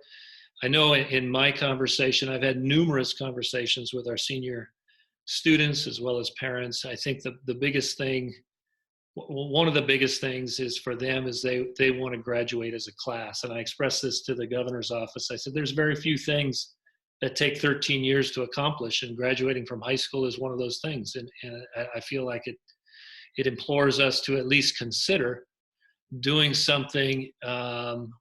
I know in my conversation, I've had numerous conversations with our senior students as well as parents. I think the biggest thing, one of the biggest things is for them is they want to graduate as a class. And I expressed this to the governor's office. I said, there's very few things that take 13 years to accomplish, and graduating from high school is one of those things. And I feel like it implores us to at least consider doing something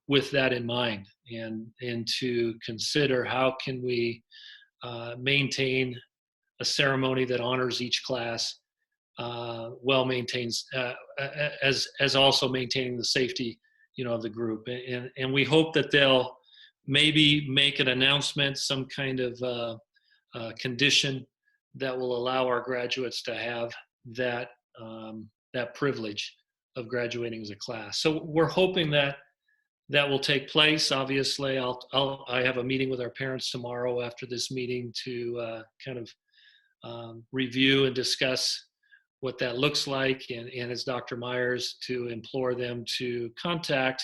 with that in mind, and to consider how can we maintain a ceremony that honors each class, well maintains, as also maintaining the safety, of the group. And we hope that they'll maybe make an announcement, some kind of condition that will allow our graduates to have that privilege of graduating as a class. So we're hoping that will take place. Obviously, I have a meeting with our parents tomorrow after this meeting to kind of review and discuss what that looks like, and as Dr. Myers, to implore them to contact,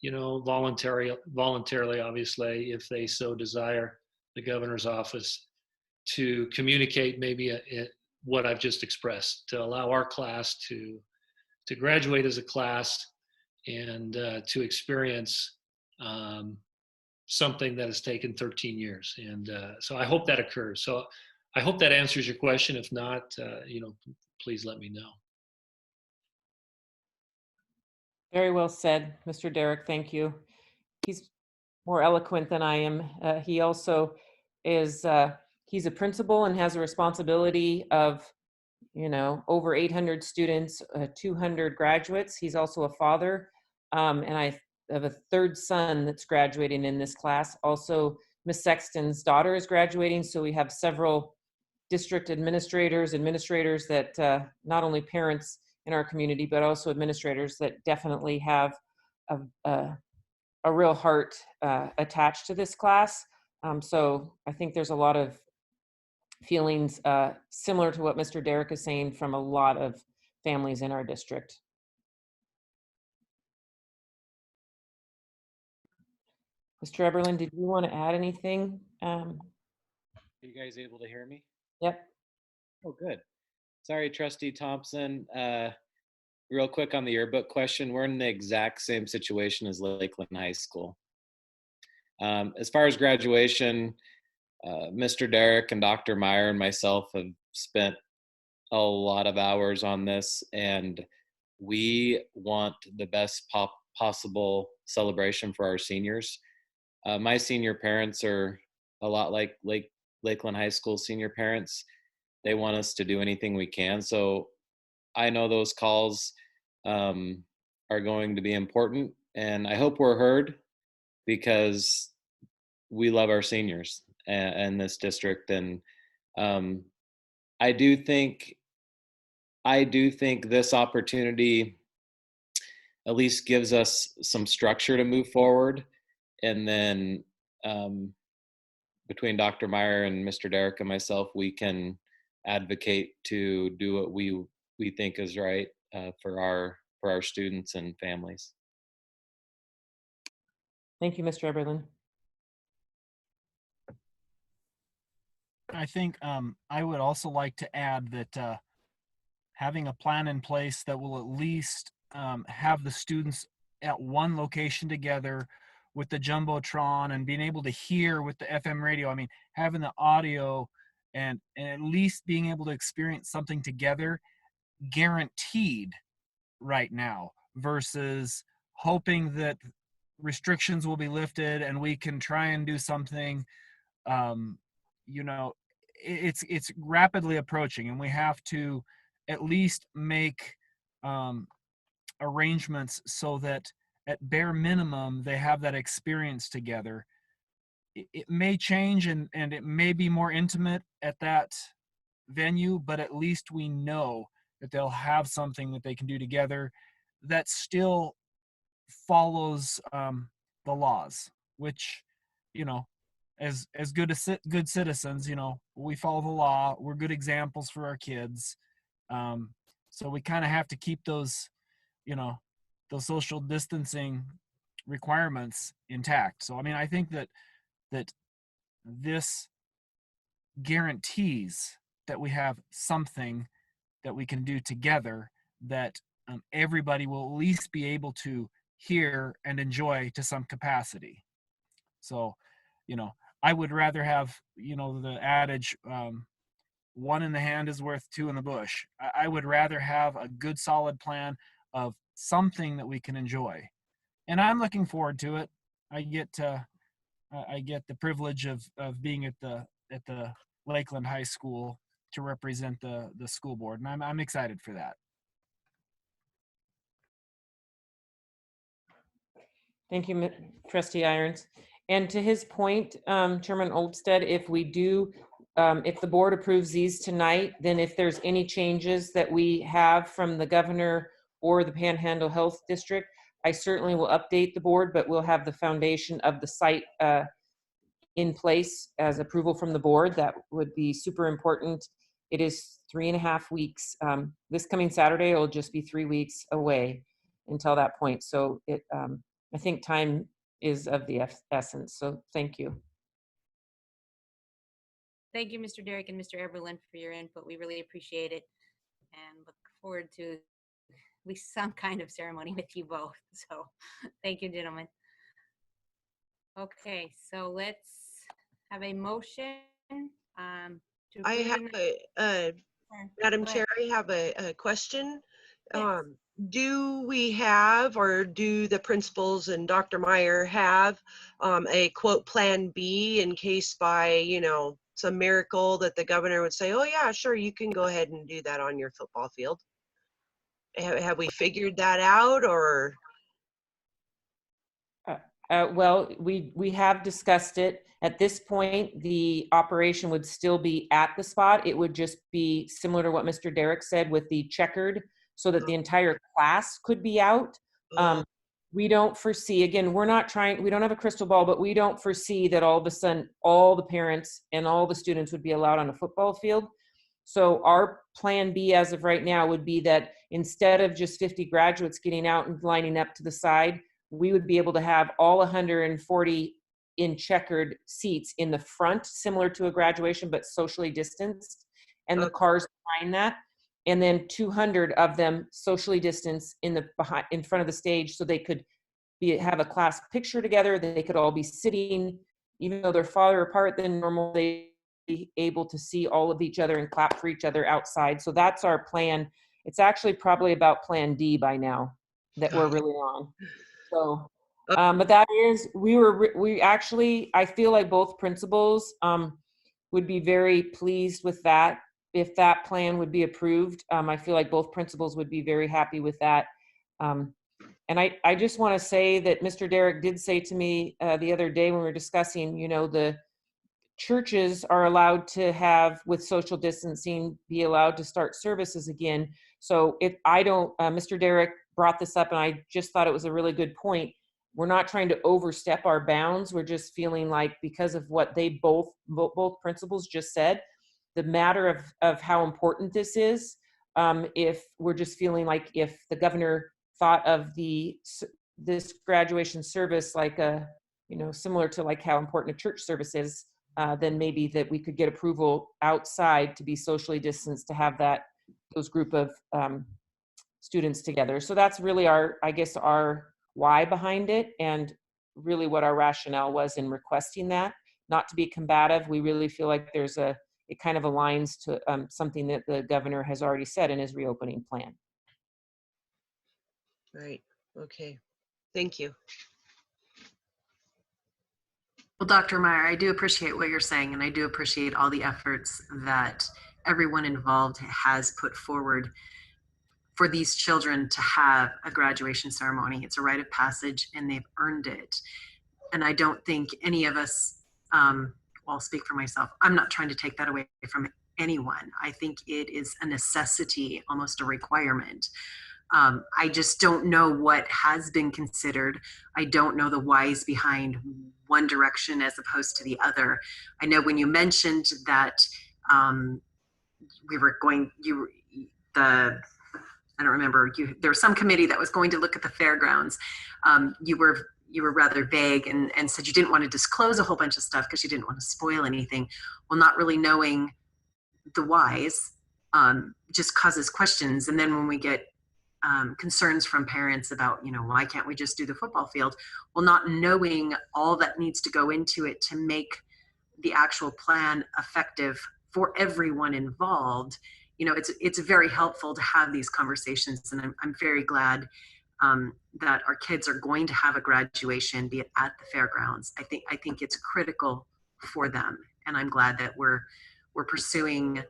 voluntarily, obviously, if they so desire, the governor's office, to communicate maybe what I've just expressed, to allow our class to graduate as a class, and to experience something that has taken 13 years. And so I hope that occurs. So I hope that answers your question. If not, please let me know. Very well said, Mr. Derrick. Thank you. He's more eloquent than I am. He also is, he's a principal and has a responsibility of, over 800 students, 200 graduates. He's also a father. And I have a third son that's graduating in this class. Also, Miss Sexton's daughter is graduating. So we have several district administrators that not only parents in our community, but also administrators that definitely have a real heart attached to this class. So I think there's a lot of feelings similar to what Mr. Derrick is saying from a lot of families in our district. Mr. Eberlin, did you want to add anything? Are you guys able to hear me? Yep. Oh, good. Sorry, Trustee Thompson. Real quick on the yearbook question, we're in the exact same situation as Lakeland High School. As far as graduation, Mr. Derrick and Dr. Meyer and myself have spent a lot of hours on this, and we want the best possible celebration for our seniors. My senior parents are a lot like Lakeland High School senior parents. They want us to do anything we can. So I know those calls are going to be important, and I hope we're heard, because we love our seniors and this district. And I do think this opportunity at least gives us some structure to move forward. And then between Dr. Meyer and Mr. Derrick and myself, we can advocate to do what we think is right for our students and families. Thank you, Mr. Eberlin. I think I would also like to add that having a plan in place that will at least have the students at one location together with the Jumbotron and being able to hear with the FM radio. I mean, having the audio and at least being able to experience something together, guaranteed right now, versus hoping that restrictions will be lifted and we can try and do something. You know, it's rapidly approaching, and we have to at least make arrangements so that at bare minimum they have that experience together. It may change and it may be more intimate at that venue, but at least we know that they'll have something that they can do together that still follows the laws, which, you know, as good citizens, you know, we follow the law. We're good examples for our kids. So we kind of have to keep those, you know, those social distancing requirements intact. So I mean, I think that this guarantees that we have something that we can do together that everybody will at least be able to hear and enjoy to some capacity. So, you know, I would rather have, you know, the adage, one in the hand is worth two in the bush. I would rather have a good solid plan of something that we can enjoy. And I'm looking forward to it. I get the privilege of being at the Lakeland High School to represent the school board, and I'm excited for that. Thank you, Trustee Irons. And to his point, Chairman Olmsted, if we do, if the board approves these tonight, then if there's any changes that we have from the governor or the Panhandle Health District, I certainly will update the board, but we'll have the foundation of the site in place as approval from the board. That would be super important. It is 3.5 weeks. This coming Saturday, it will just be 3 weeks away until that point. So it, I think time is of the essence. So thank you. Thank you, Mr. Derrick and Mr. Eberlin, for your input. We really appreciate it and look forward to at least some kind of ceremony with you both. So thank you, gentlemen. Okay, so let's have a motion. To I have approve Madam Go Chair, ahead. I have a question. Yes. Do we have, or do the principals and Dr. Meyer have a quote plan B in case by, you know, some miracle that the governor would say, oh yeah, sure, you can go ahead and do that on your football field? Have we figured that out, or? Well, we have discussed it. At this point, the operation would still be at the spot. It would just be similar to what Mr. Derrick said with the checkered, so that the entire class could be out. We don't foresee, again, we don't have a crystal ball, but we don't foresee that all of a sudden all the parents and all the students would be allowed on a football field. So our plan B as of right now would be that instead of just 50 graduates getting out and lining up to the side, we would be able to have all 140 in checkered seats in the front, similar to a graduation, but socially distanced, and the cars behind that. And then 200 of them socially distanced in front of the stage, so they could have a class picture together. They could all be sitting, even though they're farther apart than normal, they be able to see all of each other and clap for each other outside. So that's our plan. It's actually probably about plan D by now that we're really on. So, but that is, we actually, I feel like both principals would be very pleased with that. If that plan would be approved, I feel like both principals would be very happy with that. And I just want to say that Mr. Derrick did say to me the other day when we were discussing, you know, the churches are allowed to have, with social distancing, be allowed to start services again. So if I don't, Mr. Derrick brought this up and I just thought it was a really good point. We're not trying to overstep our bounds. We're just feeling like, because of what they both principals just said, the matter of how important this is. If we're just feeling like if the governor thought of this graduation service like a, similar to like how important a church service is, then maybe that we could get approval outside to be socially distanced, to have those group of students together. So that's really our why behind it, and really what our rationale was in requesting that. Not to be combative, we really feel like it kind of aligns to something that the governor has already said in his reopening plan. Right. Okay. Thank you. Well, Dr. Meyer, I do appreciate what you're saying, and I do appreciate all the efforts that everyone involved has put forward for these children to have a graduation ceremony. It's a rite of passage, and they've earned it. And I don't think any of us, I'll speak for myself, I'm not trying to take that away from anyone. I think it is a necessity, almost a requirement. I just don't know what has been considered. I don't know the whys behind one direction as opposed to the other. I know when you mentioned that we were going, I don't remember, there was some committee that was going to look at the fairgrounds. You were rather vague and said you didn't want to disclose a whole bunch of stuff because you didn't want to spoil anything. Well, not really knowing the whys just causes questions. And then when we get concerns from parents about, why can't we just do the football field? Well, not knowing all that needs to go into it to make the actual plan effective for everyone involved, it's very helpful to have these conversations. And I'm very glad that our kids are going to have a graduation, be it at the fairgrounds. I think it's critical for them, and I'm glad that we're pursuing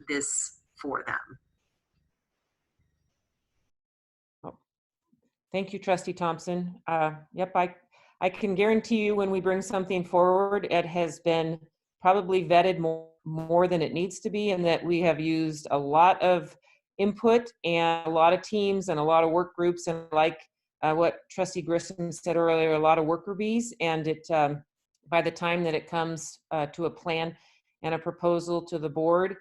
this for them. Thank you, Trustee Thompson. Yep, I can guarantee you when we bring something forward, it has been probably vetted more than it needs to be, and that we have used a lot of input and a lot of teams and a lot of work groups, and like what Trustee Grissom said earlier, a lot of worker bees. And it by the time that it comes to a plan and a proposal to the board,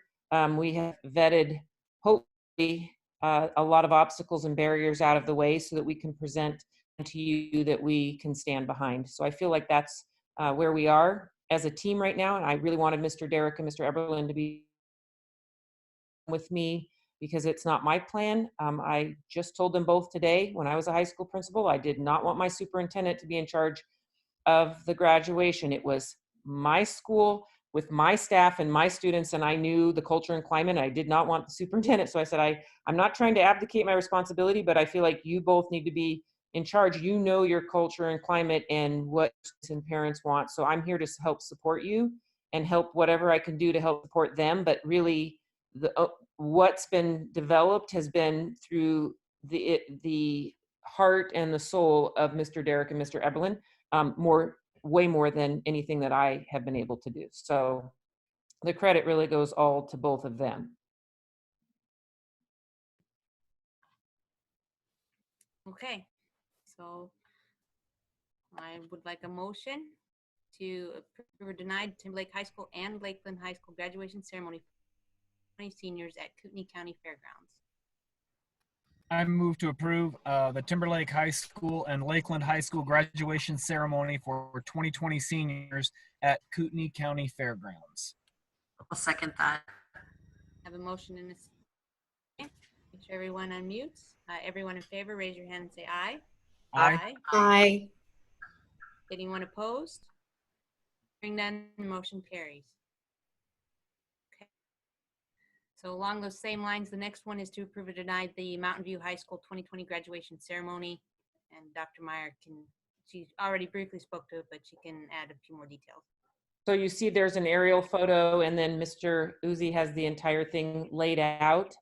we have vetted, hopefully, a lot of obstacles and barriers out of the way so that we can present to you that we can stand behind. So I feel like that's where we are as a team right now. And I really wanted Mr. Derrick and Mr. Eberlin to be with me because it's not my plan. I just told them both today when I was a high school principal, I did not want my superintendent to be in charge of the graduation. It was my school with my staff and my students, and I knew the culture and climate, and I did not want the superintendent. So I said, I'm not trying to abdicate my responsibility, but I feel like you both need to be in charge. You know your culture and climate and what students and parents want. So I'm here to help support you and help whatever I can do to help support them. But really, what's been developed has been through the heart and the soul of Mr. Derrick and Mr. Eberlin, way more than anything that I have been able to do. So the credit really goes all to both of them. Okay, so I would like a motion to approve or deny Timberlake High School and Lakeland High School graduation ceremony for 20 seniors at Kootenai County Fairgrounds. I move to approve the Timberlake High School and Lakeland High School graduation ceremony for 2020 seniors at Kootenai County Fairgrounds. I'll second that. I have a motion in a second. Make sure everyone unmutes. Everyone in favor, raise your hand and say aye. Aye. Aye. Anyone opposed? Hearing none, the motion carries. Okay. So along those same lines, the next one is to approve or deny the Mountain View High School 2020 graduation ceremony. And Dr. Meyer she already briefly spoke to it, but she can add a few more details. So you see there's an aerial photo, and then Mr. Uzi has the entire thing laid out.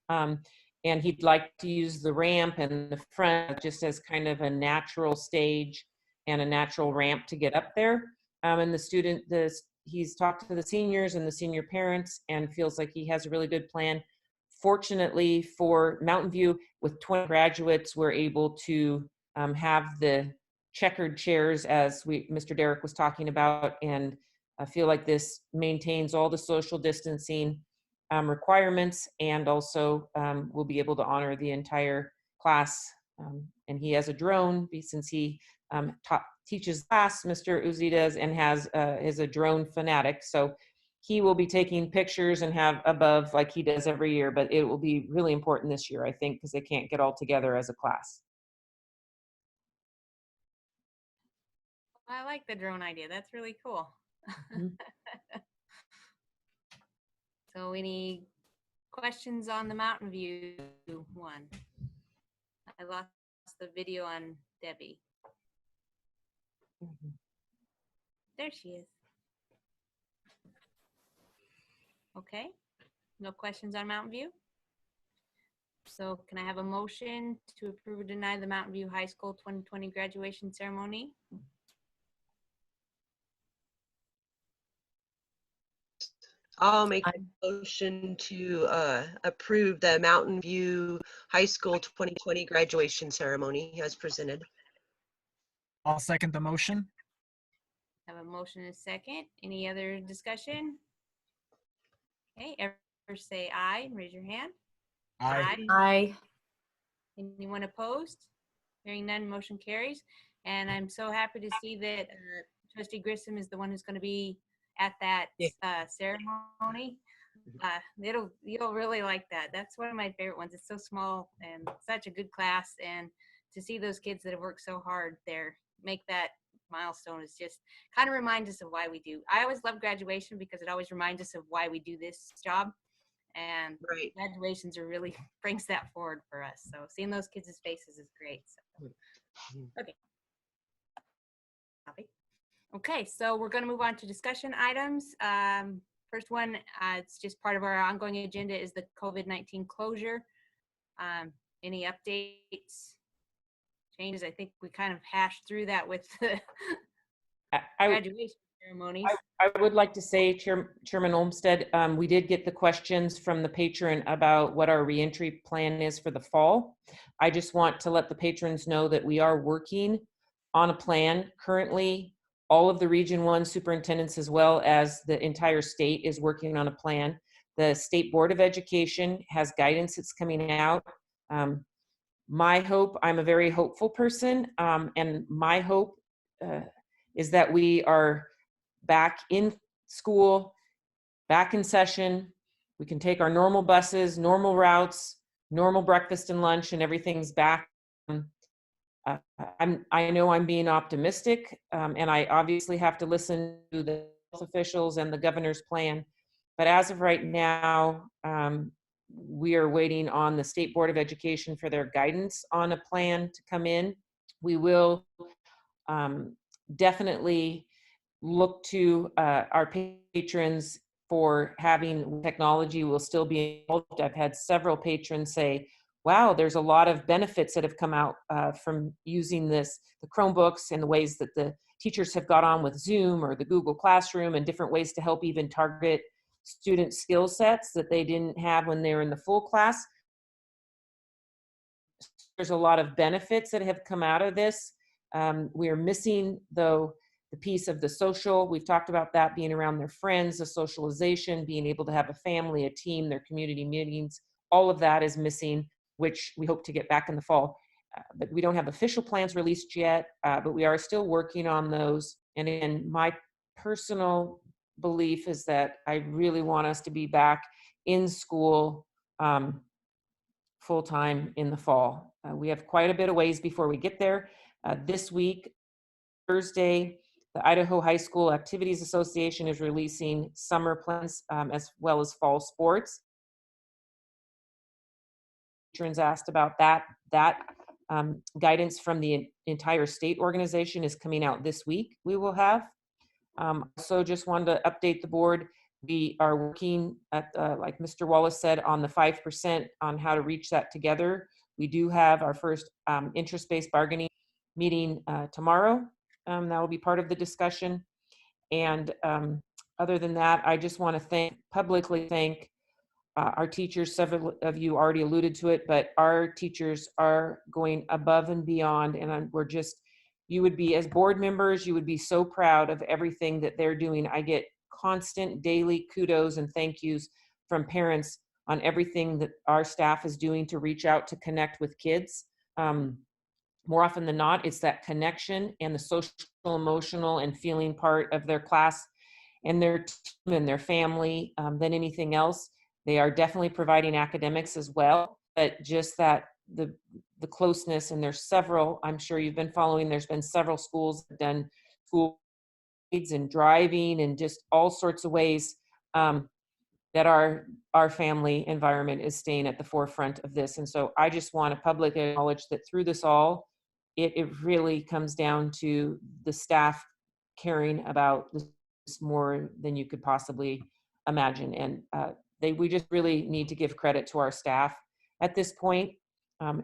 And he'd like to use the ramp and the front just as kind of a natural stage and a natural ramp to get up there. And he's talked to the seniors and the senior parents and feels like he has a really good plan. Fortunately for Mountain View, with 20 graduates, we're able to have the checkered chairs as Mr. Derrick was talking about, and I feel like this maintains all the social distancing requirements, and also will be able to honor the entire class. And he has a drone since he teaches class, Mr. Uzidez, and is a drone fanatic. So he will be taking pictures and have above like he does every year, but it will be really important this year, I think, because they can't get all together as a class. I like the drone idea. That's really cool. So any questions on the Mountain View one? I lost the video on Debbie. There she is. Okay, no questions on Mountain View? So can I have a motion to approve or deny the Mountain View High School 2020 graduation ceremony? I'll make a motion to approve the Mountain View High School 2020 graduation ceremony as presented. I'll second the motion. Have a motion and a second. Any other discussion? Okay, everyone say aye and raise your hand. Aye. Aye. Anyone opposed? Hearing none, motion carries. And I'm so happy to see that Trustee Grissom is the one who's going to be at that ceremony. You'll really like that. That's one of my favorite ones. It's so small and such a good class, and to see those kids that have worked so hard there make that milestone is just kind of reminds us of why we do. I always love graduation because it always reminds us of why we do this job, and graduations are really brings that forward for us. So seeing those kids' faces is great. So. Okay, so we're going to move on to discussion items. First one, it's just part of our ongoing agenda, is the COVID-19 closure. Any updates, changes? I think we kind of hashed through that with the graduation ceremonies. I would like to say, Chairman Olmsted, we did get the questions from the patron about what our reentry plan is for the fall. I just want to let the patrons know that we are working on a plan currently. All of the Region 1 superintendents, as well as the entire state, is working on a plan. The State Board of Education has guidance that's coming out. My hope, I'm a very hopeful person, and my hope is that we are back in school, back in session. We can take our normal buses, normal routes, normal breakfast and lunch, and everything's back. I know I'm being optimistic, and I obviously have to listen to the health officials and the governor's plan. But as of right now, we are waiting on the State Board of Education for their guidance on a plan to come in. We will definitely look to our patrons for having technology. Will still be involved. I've had several patrons say, wow, there's a lot of benefits that have come out from using the Chromebooks, and the ways that the teachers have got on with Zoom or the Google Classroom, and different ways to help even target student skill sets that they didn't have when they were in the full class. There's a lot of benefits that have come out of this. We're missing, though, the piece of the social. We've talked about that, being around their friends, the socialization, being able to have a family, a team, their community meetings. All of that is missing, which we hope to get back in the fall. But we don't have official plans released yet, but we are still working on those. And in my personal belief is that I really want us to be back in school full-time in the fall. We have quite a bit of ways before we get there. This week, Thursday, the Idaho High School Activities Association is releasing summer plans as well as fall sports. Patrons asked about that. Guidance from the entire state organization is coming out this week. We will have. So just wanted to update the board. We are working at, like Mr. Wallace said, on the 5% on how to reach that together. We do have our first interest-based bargaining meeting tomorrow. That will be part of the discussion. And other than that, I just want to publicly thank our teachers. Several of you already alluded to it, but our teachers are going above and beyond, and we're just, you would be, as board members, you would be so proud of everything that they're doing. I get constant daily kudos and thank yous from parents on everything that our staff is doing to reach out to connect with kids. More often than not, it's that connection and the social, emotional, and feeling part of their class and their team and their family than anything else. They are definitely providing academics as well, but just that the closeness, and there's several, I'm sure you've been following, there's been several schools that have done school aids and driving and just all sorts of ways that our family environment is staying at the forefront of this. And so I just want to publicly acknowledge that through this all, it really comes down to the staff caring about this more than you could possibly imagine. And we just really need to give credit to our staff at this point.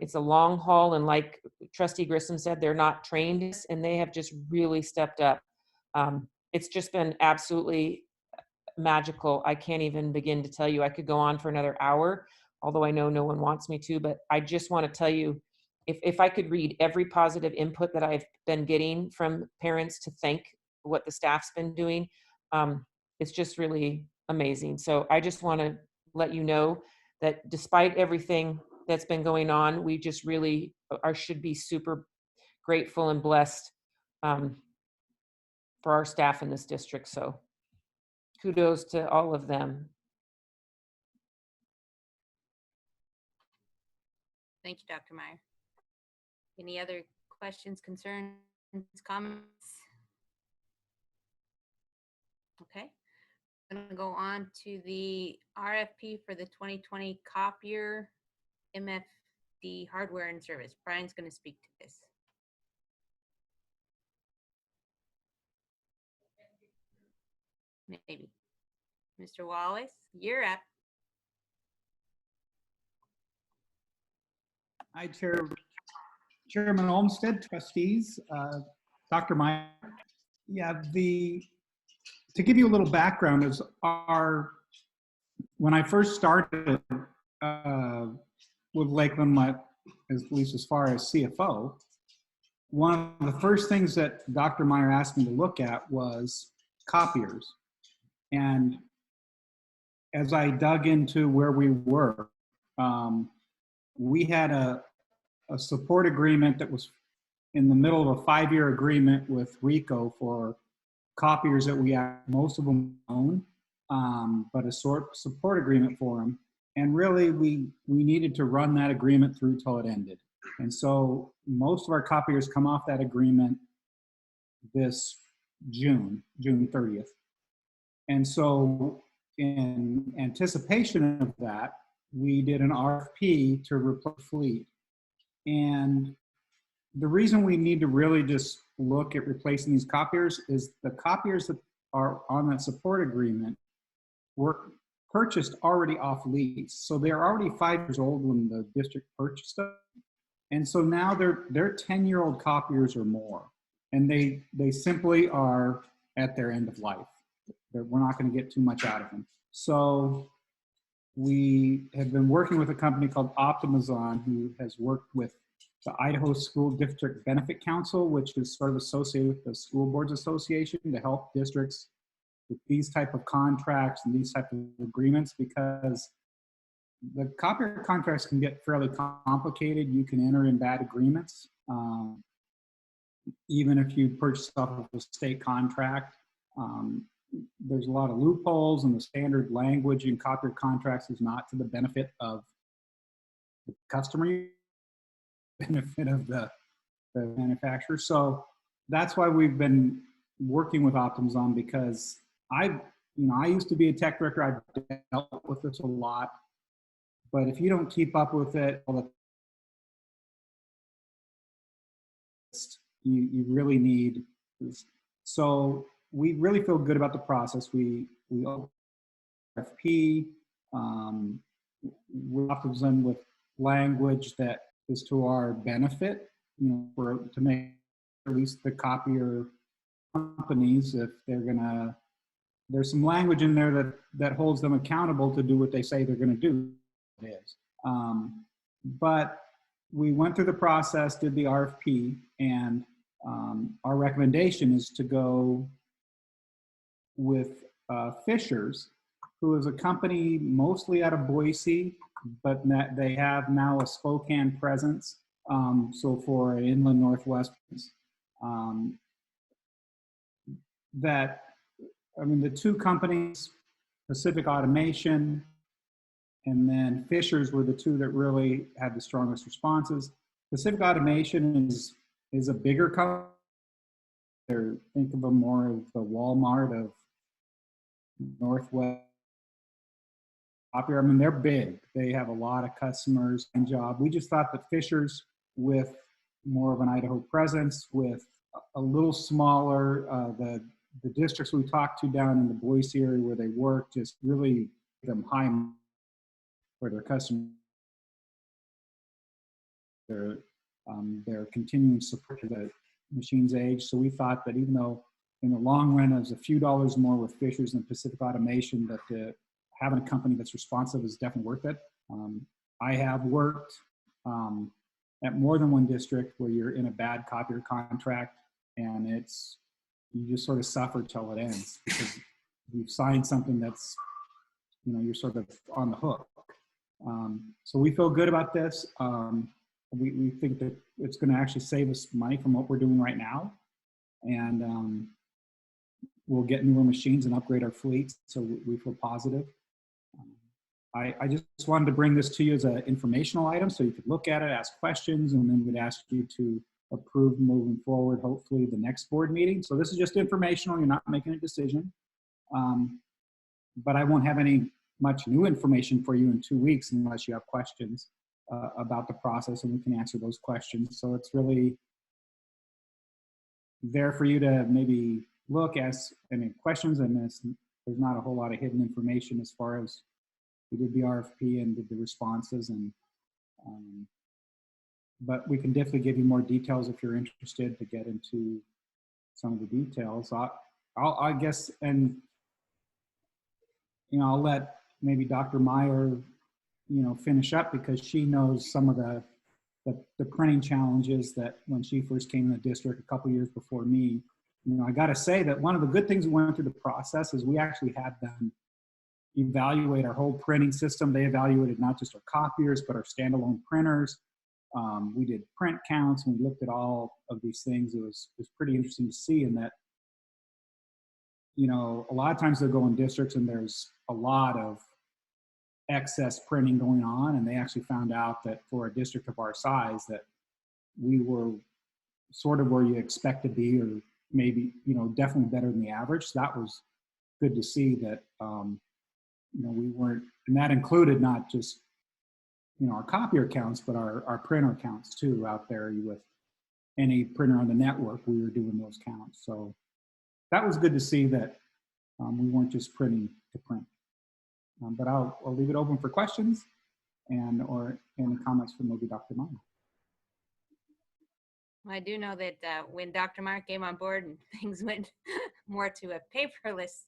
It's a long haul, and like Trustee Grissom said, they're not trained, and they have just really stepped up. It's just been absolutely magical. I can't even begin to tell you. I could go on for another hour, although I know no one wants me to, but I just want to tell you, if I could read every positive input that I've been getting from parents to thank what the staff's been doing, it's just really amazing. So I just want to let you know that despite everything that's been going on, we just really should be super grateful and blessed for our staff in this district. So kudos to all of them. Thank you, Dr. Meyer. Any other questions, concerns, comments? Okay, I'm going to go on to the RFP for the 2020 copier MFD hardware and service. Brian's going to speak to this. Maybe. Mr. Wallace, you're up. Hi, Chairman Olmsted, trustees, Dr. Meyer. Yeah, to give you a little background, is when I first started with Lakeland, at least as far as CFO, one of the first things that Dr. Meyer asked me to look at was copiers. And as I dug into where we were, we had a support agreement that was in the middle of a 5-year agreement with RICO for copiers that we have, most of them own, but a support agreement for them. And really, we needed to run that agreement through till it ended. And so most of our copiers come off that agreement this June 30th. And so in anticipation of that, we did an RFP to replace fleet. And the reason we need to really just look at replacing these copiers is the copiers that are on that support agreement were purchased already off lease. So they're already 5 years old when the district purchased them. And so now they're 10-year-old copiers or more. And they simply are at their end of life. We're not going to get too much out of them. So we have been working with a company called Optimizon, who has worked with the Idaho School District Benefit Council, which is sort of associated with the School Boards Association, to help districts with these type of contracts and these type of agreements, because the copier contracts can get fairly complicated. You can enter in bad agreements, even if you purchase off of a state contract. There's a lot of loopholes, and the standard language in copier contracts is not to the benefit of the customer, benefit of the manufacturer. So that's why we've been working with Optimizon, because I used to be a tech director. I've dealt with this a lot, but if you don't keep up with it, you really need this. So we really feel good about the process. We RFP, we're Optimizon with language that is to our benefit, to make at least the copier companies, if there's some language in there that holds them accountable to do what they say they're going to do. It is. But we went through the process, did the RFP, and our recommendation is to go with Fisher's, who is a company mostly out of Boise, but they have now a Spokane presence. So for inland Northwest, the two companies, Pacific Automation and then Fisher's, were the two that really had the strongest responses. Pacific Automation is a bigger company. Think of them more of the Walmart of Northwest. I mean, they're big. They have a lot of customers and job. We just thought that Fisher's, with more of an Idaho presence, with a little smaller, the districts we talked to down in the Boise area where they work, just really give them high for their customers. Their continuing support of the machine's age. So we thought that even though in the long run it was a few dollars more with Fisher's than Pacific Automation, that having a company that's responsive is definitely worth it. I have worked at more than one district where you're in a bad copier contract and you just sort of suffer till it ends because you've signed something that's, you're sort of on the hook. So we feel good about this. We think that it's going to actually save us money from what we're doing right now. And we'll get newer machines and upgrade our fleet. So we feel positive. I just wanted to bring this to you as an informational item so you could look at it, ask questions, and then we'd ask you to approve moving forward, hopefully the next board meeting. So this is just informational. You're not making a decision. But I won't have much new information for you in 2 weeks unless you have questions about the process, and we can answer those questions. So it's really there for you to maybe look, ask any questions, and there's not a whole lot of hidden information as far as we did the RFP and did the responses, and but we can definitely give you more details if you're interested to get into some of the details. I guess, and I'll let maybe Dr. Meyer finish up because she knows some of the printing challenges that when she first came in the district a couple years before me. I got to say that one of the good things we went through the process is we actually had them evaluate our whole printing system. They evaluated not just our copiers, but our standalone printers. We did print counts and we looked at all of these things. It was pretty interesting to see in that, a lot of times they'll go in districts and there's a lot of excess printing going on, and they actually found out that for a district of our size that we were sort of where you expect to be, or maybe definitely better than the average. So that was good to see that we weren't, and that included not just our copier counts, but our printer counts too. Out there with any printer on the network, we were doing those counts. So that was good to see that we weren't just printing to print. But I'll leave it open for questions or any comments from maybe Dr. Meyer. Well, I do know that when Dr. Meyer came on board and things went more to a paperless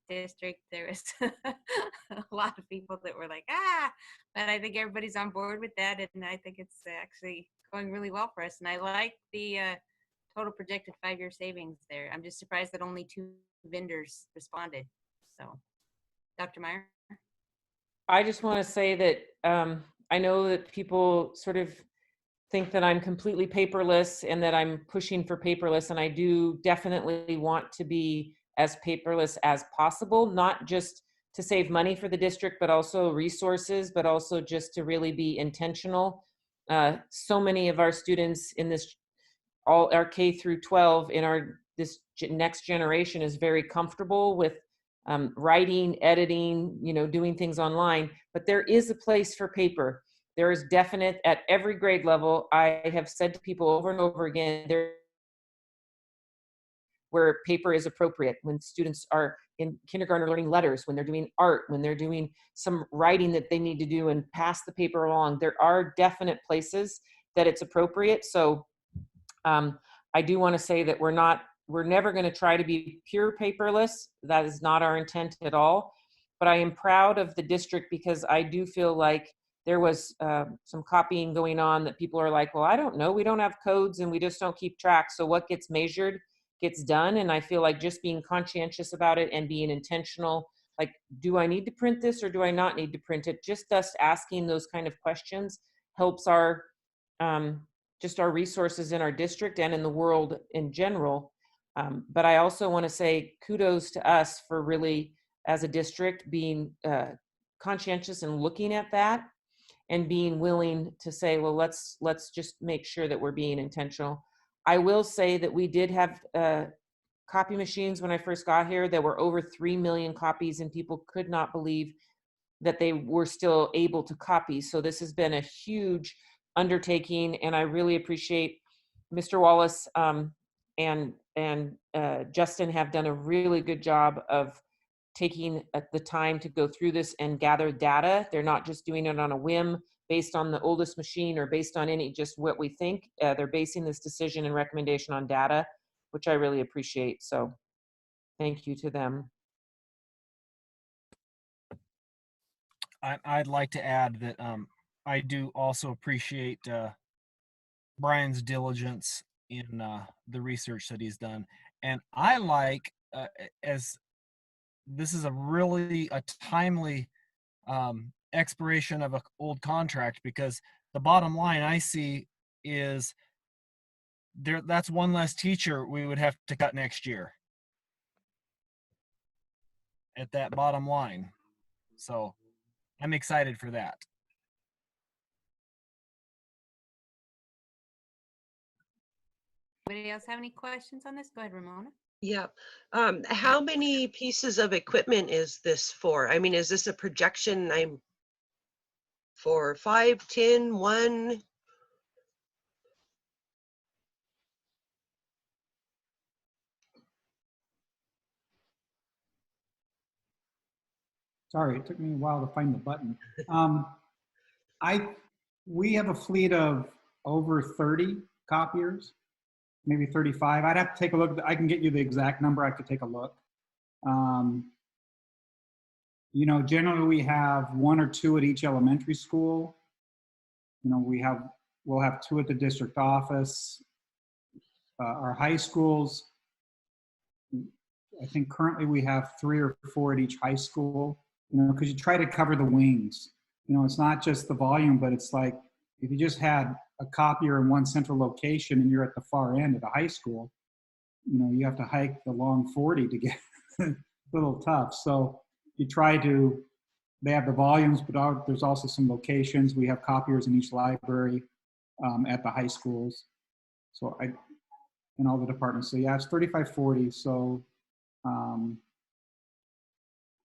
district, there was a lot of people that were like, but I think everybody's on board with that. And I think it's actually going really well for us. And I like the total projected 5-year savings there. I'm just surprised that only 2 vendors responded. So, Dr. Meyer? I just want to say that I know that people sort of think that I'm completely paperless and that I'm pushing for paperless, and I do definitely want to be as paperless as possible, not just to save money for the district, but also resources, but also just to really be intentional. So many of our students in this, all our K through 12 in this next generation is very comfortable with writing, editing, doing things online, but there is a place for paper. There is definite at every grade level. I have said to people over and over again, where paper is appropriate, when students are in kindergarten learning letters, when they're doing art, when they're doing some writing that they need to do and pass the paper along. There are definite places that it's appropriate. So I do want to say that we're never going to try to be pure paperless. That is not our intent at all. But I am proud of the district because I do feel like there was some copying going on that people are like, well, I don't know. We don't have codes and we just don't keep track. So what gets measured gets done. And I feel like just being conscientious about it and being intentional like, do I need to print this or do I not need to print it? Just us asking those kind of questions helps our, just our resources in our district and in the world in general. But I also want to say kudos to us for really, as a district, being conscientious and looking at that and being willing to say, well, let's just make sure that we're being intentional. I will say that we did have copy machines when I first got here. There were over 3 million copies and people could not believe that they were still able to copy. So this has been a huge undertaking, and I really appreciate Mr. Wallace and Justin have done a really good job of taking the time to go through this and gather data. They're not just doing it on a whim based on the oldest machine or based on any, just what we think. They're basing this decision and recommendation on data, which I really appreciate. So thank you to them. I'd like to add that I do also appreciate Brian's diligence in the research that he's done. And I like, as this is a timely expiration of an old contract, because the bottom line I see is that's one less teacher we would have to cut next year at that bottom line. So I'm excited for that. Anybody else have any questions on this? Go ahead, Ramona. Yeah. How many pieces of equipment is this for? I mean, is this a projection for 5, 10, 1? Sorry, it took me a while to find the button. We have a fleet of over 30 copiers, maybe 35. I'd have to take a look. I can get you the exact number. I could take a look. You know, generally we have 1 or 2 at each elementary school. You know, we'll have 2 at the district office. Our high schools, I think currently we have 3 or 4 at each high school, you know, because you try to cover the wings. You know, it's not just the volume, but it's like if you just had a copier in one central location and you're at the far end of the high school, you know, you have to hike the long 40 to get a little tough. So you try to, they have the volumes, but there's also some locations. We have copiers in each library at the high schools. So in all the departments. So yeah, it's 3540. So,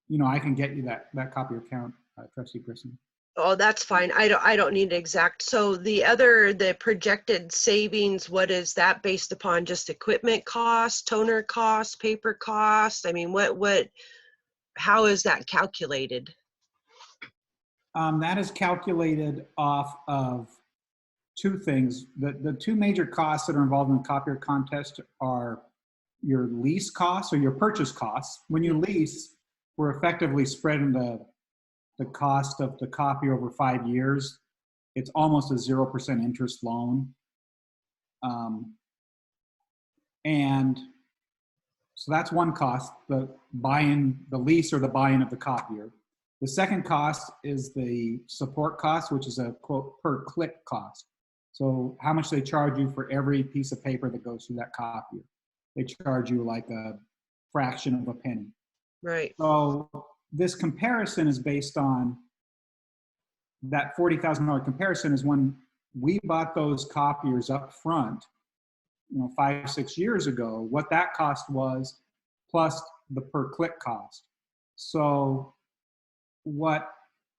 you know, I can get you that copier count, Trustee Grissom. Oh, that's fine. I don't need exact. So the projected savings, what is that based upon? Just equipment cost, toner cost, paper cost? I mean, how is that calculated? That is calculated off of 2 things. The 2 major costs that are involved in the copier contest are your lease costs or your purchase costs. When you lease, we're effectively spreading the cost of the copy over 5 years. It's almost a 0% interest loan. And so that's one cost, the lease or the buy-in of the copier. The second cost is the support cost, which is a quote per click cost. So how much they charge you for every piece of paper that goes through that copier. They charge you like a fraction of a penny. Right. So this comparison is based on that $40,000 comparison is when we bought those copiers up front, you know, 5 or 6 years ago, what that cost was plus the per click cost. So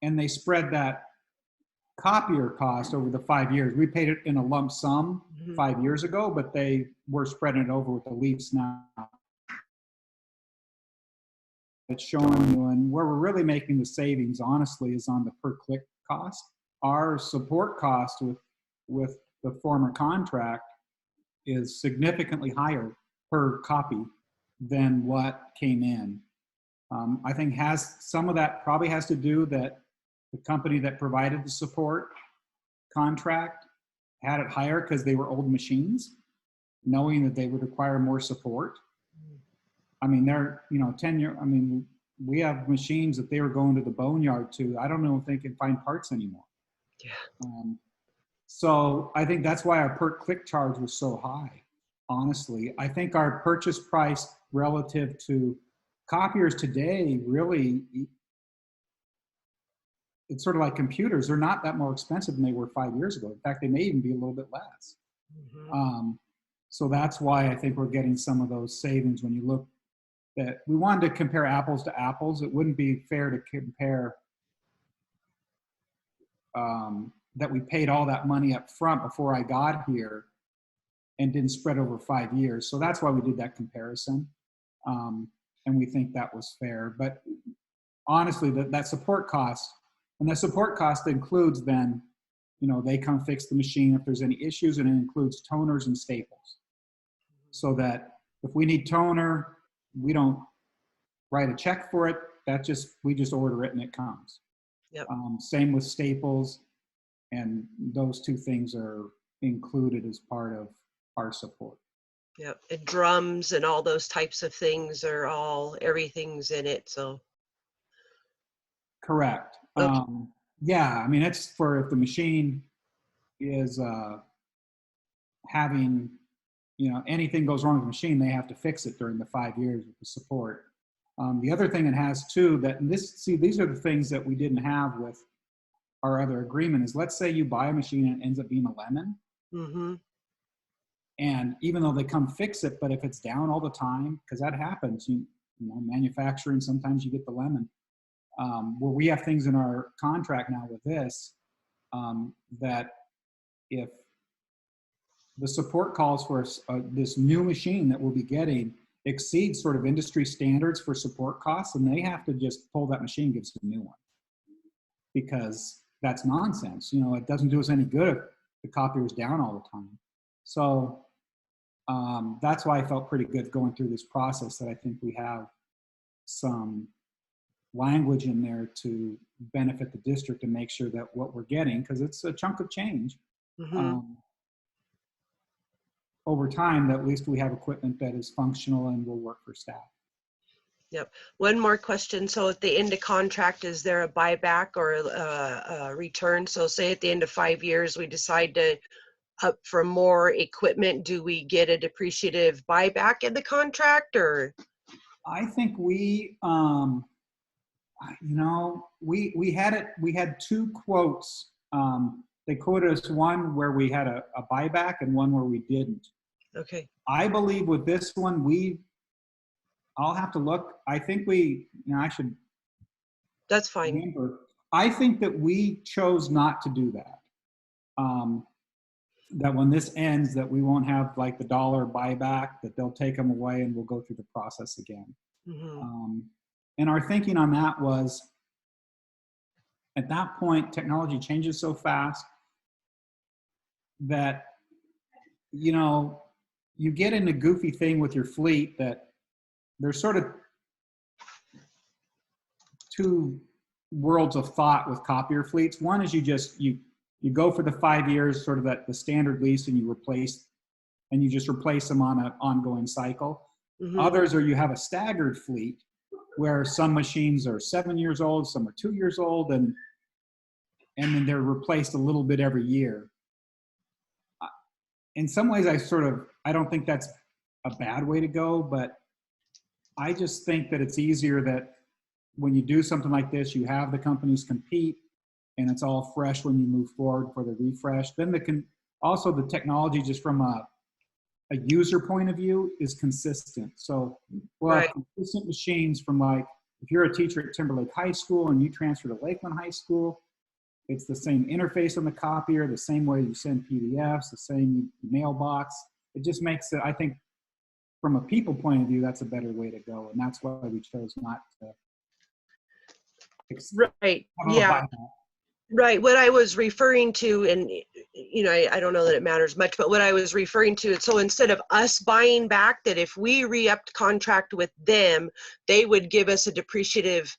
and they spread that copier cost over the 5 years. We paid it in a lump sum 5 years ago, but they were spreading it over with the lease now. It's showing you, and where we're really making the savings, honestly, is on the per click cost. Our support cost with the former contract is significantly higher per copy than what came in. I think some of that probably has to do that the company that provided the support contract had it higher because they were old machines, knowing that they would require more support. I mean, they're, you know, 10 year, I mean, we have machines that they were going to the boneyard to. I don't know if they can find parts anymore. Yeah. So I think that's why our per click charge was so high. Honestly, I think our purchase price relative to copiers today, really, it's sort of like computers. They're not that more expensive than they were 5 years ago. In fact, they may even be a little bit less. So that's why I think we're getting some of those savings. When you look at, we wanted to compare apples to apples. It wouldn't be fair to compare that we paid all that money up front before I got here and didn't spread over 5 years. So that's why we did that comparison. And we think that was fair. But honestly, that support cost, and the support cost includes then, you know, they come fix the machine if there's any issues, and it includes toners and staples. So that if we need toner, we don't write a check for it. We just order it and it comes. Yep. Same with staples, and those two things are included as part of our support. Yep. And drums and all those types of things are everything's in it. So. Correct. Okay. Yeah, I mean, it's for if the machine is having, you know, anything goes wrong with the machine, they have to fix it during the 5 years with the support. The other thing it has too, these are the things that we didn't have with our other agreement, is let's say you buy a machine and it ends up being a lemon. Mm-hmm. And even though they come fix it, but if it's down all the time, because that happens, you know, manufacturing, sometimes you get the lemon. Where we have things in our contract now with this, that if the support calls for this new machine that we'll be getting exceeds sort of industry standards for support costs, and they have to just pull that machine and give us a new one, because that's nonsense. You know, it doesn't do us any good if the copier is down all the time. So that's why I felt pretty good going through this process, that I think we have some language in there to benefit the district and make sure that what we're getting, because it's a chunk of change, over time, that at least we have equipment that is functional and will work for staff. Yep. One more question. So at the end of contract, is there a buyback or a return? So say at the end of 5 years, we decide to up for more equipment, do we get a depreciative buyback in the contract, or? I think we, you know, we had two quotes. They quoted us one where we had a buyback and one where we didn't. Okay. I believe with this one, I'll have to look. I think you know, I should. That's fine. Remember, I think that we chose not to do that. That when this ends, that we won't have like the dollar buyback, that they'll take them away and we'll go through the process again. And our thinking on that was, at that point, technology changes so fast that, you know, you get in a goofy thing with your fleet that there's sort of two worlds of thought with copier fleets. One is you go for the 5 years, sort of the standard lease, and you just replace them on an ongoing cycle. Others are you have a staggered fleet where some machines are 7 years old, some are 2 years old, and then they're replaced a little bit every year. In some ways, I don't think that's a bad way to go, but I just think that it's easier that when you do something like this, you have the companies compete, and it's all fresh when you move forward for the refresh. Then also the technology, just from a user point of view, is consistent. So we'll have consistent machines from, like, if you're a teacher at Timberlake High School and you transfer to Lakeland High School, it's the same interface on the copier, the same way you send PDFs, the same mailbox. It just makes it, I think, from a people point of view, that's a better way to go. And that's why we chose not to. Right. Yeah. Right. What I was referring to, and, you know, I don't know that it matters much, but what I was referring to, so instead of us buying back, that if we re-upped contract with them, they would give us a depreciative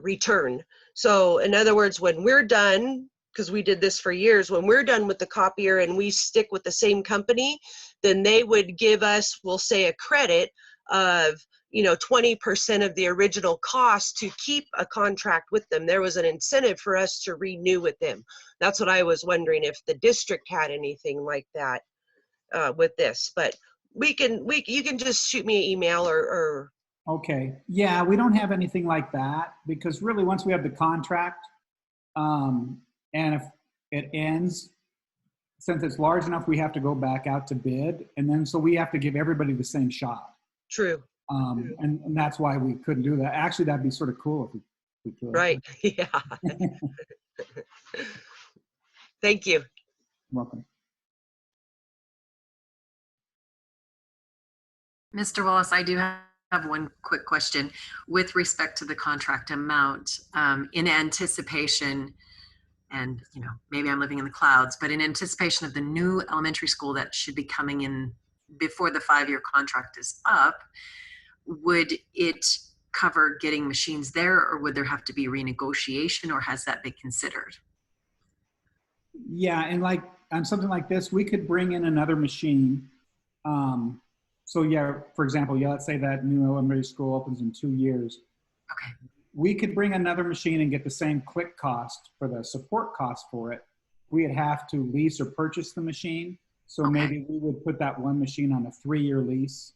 return. So in other words, when we're done, because we did this for years, when we're done with the copier and we stick with the same company, then they would give us, we'll say, a credit of 20% of the original cost to keep a contract with them. There was an incentive for us to renew with them. That's what I was wondering, if the district had anything like that with this. But you can just shoot me an email or Okay, yeah, we don't have anything like that, because really once we have the contract, and if it ends, since it's large enough, we have to go back out to bid, and then so we have to give everybody the same shot. True. And that's why we couldn't do that. Actually, that'd be sort of cool if we could. Right. Yeah. Thank you. Welcome. Mr. Wallace, I do have one quick question with respect to the contract amount. In anticipation, and maybe I'm living in the clouds, but in anticipation of the new elementary school that should be coming in before the 5-year contract is up, would it cover getting machines there, or would there have to be renegotiation, or has that been considered? Yeah, and like on something like this, we could bring in another machine. So yeah, for example, let's say that new elementary school opens in 2 years. Okay. We could bring another machine and get the same click cost for the support cost for it. We'd have to lease or purchase the machine. So Okay. maybe we would put that one machine on a 3-year lease.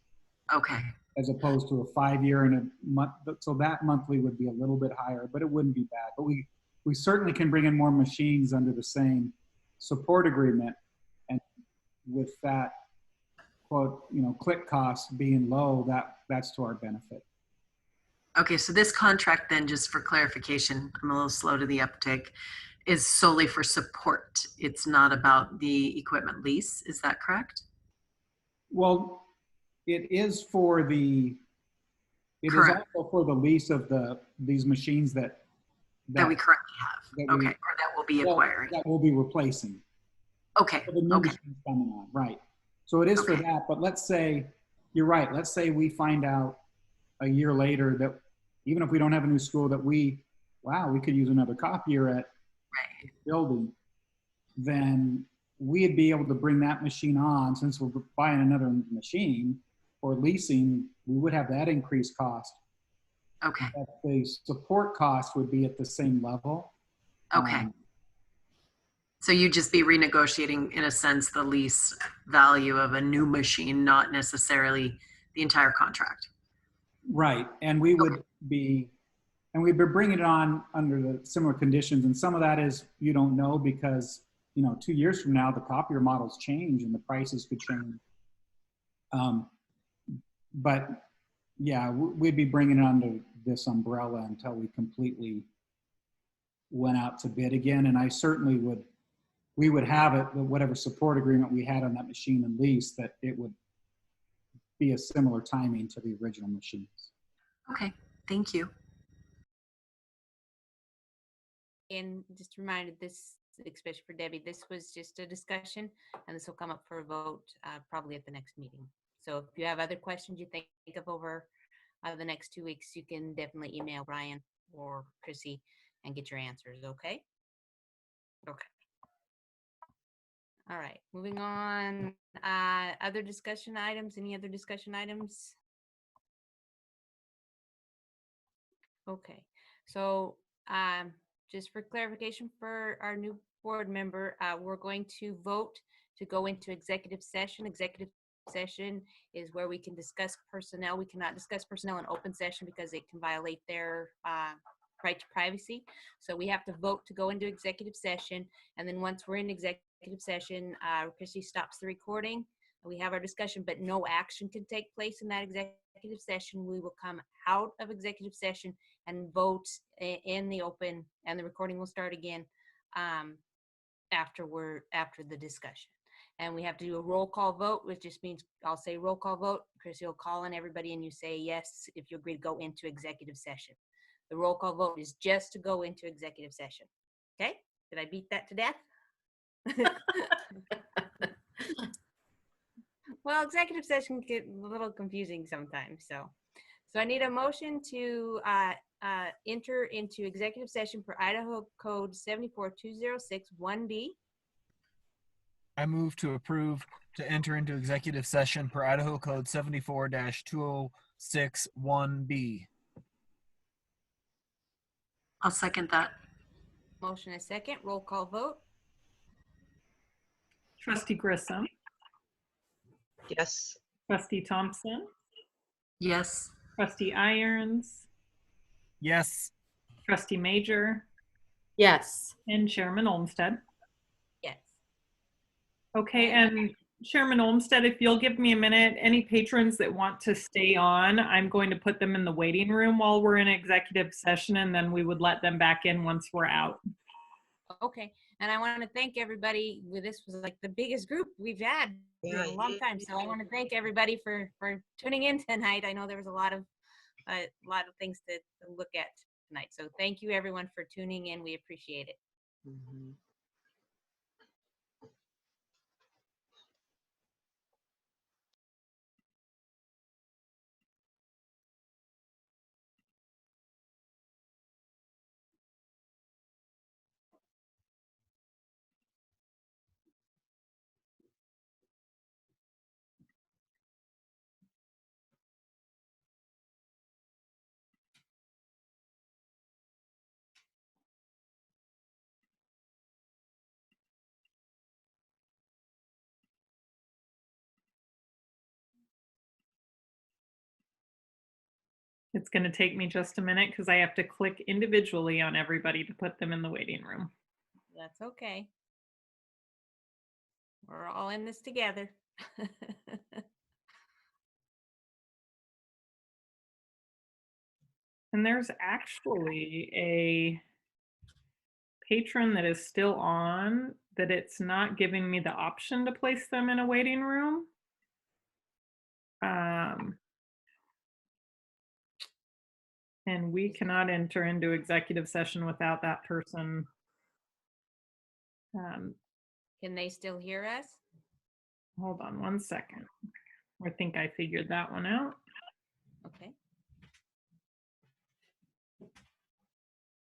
Okay. As opposed to a 5-year and a month. So that monthly would be a little bit higher, but it wouldn't be bad. But we certainly can bring in more machines under the same support agreement. And with that, quote, click costs being low, that's to our benefit. Okay, so this contract then, just for clarification, I'm a little slow to the uptake, is solely for support. It's not about the equipment lease. Is that correct? Well, it is for the. It Correct. is also for the lease of these machines that we currently have. that we- Okay, or that will be well, acquiring. that we'll be replacing. Okay. For the new Okay. machines coming on, right? So it is for Okay. that. But let's say you're right. Let's say we find out a year later that even if we don't have a new school, that we could use another copier at Right. the building, then we'd be able to bring that machine on. Since we're buying another machine or leasing, we would have that increased cost. Okay. But the support cost would be at the same level. Okay. So you'd just be renegotiating, in a sense, the lease value of a new machine, not necessarily the entire contract. Right, and we would be, and we'd be bringing it on under the similar conditions, and some of that is you don't know because 2 years from now the copier models change and the prices could change. But yeah, we'd be bringing it under this umbrella until we completely went out to bid again, and I certainly would. We would have it, whatever support agreement we had on that machine and lease, that it would be a similar timing to the original machines. Okay, thank you. And just reminded this, especially for Debbie, this was just a discussion, and this will come up for a vote probably at the next meeting. So if you have other questions you think of over the next 2 weeks, you can definitely email Ryan or Chrissy and get your answers, okay? Okay. All right, moving on. Other discussion items? Any other discussion items? Okay, so just for clarification for our new board member, we're going to vote to go into executive session. Executive session is where we can discuss personnel. We cannot discuss personnel in open session because it can violate their right to privacy. So we have to vote to go into executive session. And then once we're in executive session, Chrissy stops the recording. We have our discussion, but no action can take place in that executive session. We will come out of executive session and vote in the open, and the recording will start again after the discussion. And we have to do a roll call vote, which just means I'll say roll call vote. Chrissy will call on everybody, and you say yes if you agree to go into executive session. The roll call vote is just to go into executive session. Okay? Did I beat that to death? Well, executive session can get a little confusing sometimes. So I need a motion to enter into executive session for Idaho Code 74206 1B. I move to approve to enter into executive session per Idaho Code 74-2061B. I'll second that. Motion is second. Roll call vote. Trustee Grissom, Yes. Trustee Thompson, Yes. Trustee Irons, Yes. Trustee Major, Yes. and Chairman Olmsted. Yes. Okay, and Chairman Olmsted, if you'll give me a minute, any patrons that want to stay on, I'm going to put them in the waiting room while we're in executive session, and then we would let them back in once we're out. Okay. And I want to thank everybody. This was like the biggest group we've had in a long time. So I want to thank everybody for tuning in tonight. I know there was a lot of things to look at tonight. So thank you everyone for tuning in. We appreciate it. Mhm. It's going to take me just a minute because I have to click individually on everybody to put them in the waiting room. That's okay. We're all in this together. And there's actually a patron that is still on that it's not giving me the option to place them in a waiting room. And we cannot enter into executive session without that person. Can they still hear us? Hold on one second. I think I figured that one out. Okay.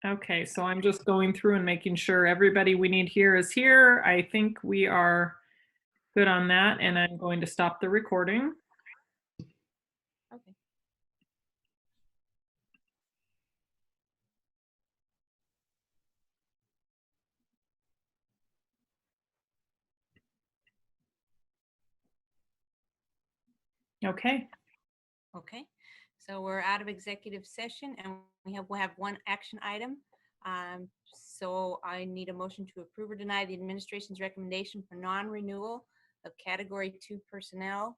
Okay, so I'm just going through and making sure everybody we need here is here. I think we are good on that, and I'm going to stop the recording. Okay. Okay. Okay. So we're out of executive session and we'll have one action item. So I need a motion to approve or deny the administration's recommendation for non-renewal of category 2 personnel,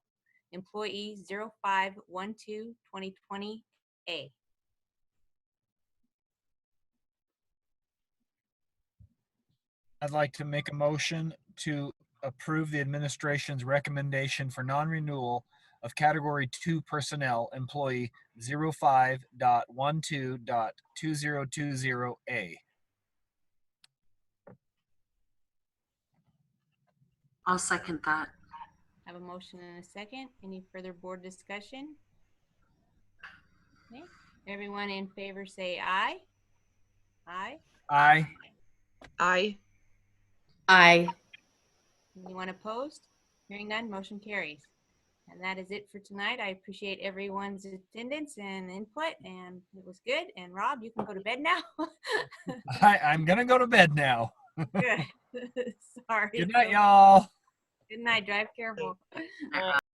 employee 0512-2020A. I'd like to make a motion to approve the administration's recommendation for non-renewal of category 2 personnel, employee 05.12.2020A. I'll second that. I have a motion and a second. Any further board discussion? Okay. Everyone in favor say aye. Aye. Aye. Aye. Aye. Anyone opposed? Hearing none, motion carries. And that is it for tonight. I appreciate everyone's attendance and input, and it was good. And Rob, you can go to bed now. I'm going to go to bed now. Good. Sorry. Good night, y'all. Good night. Drive careful.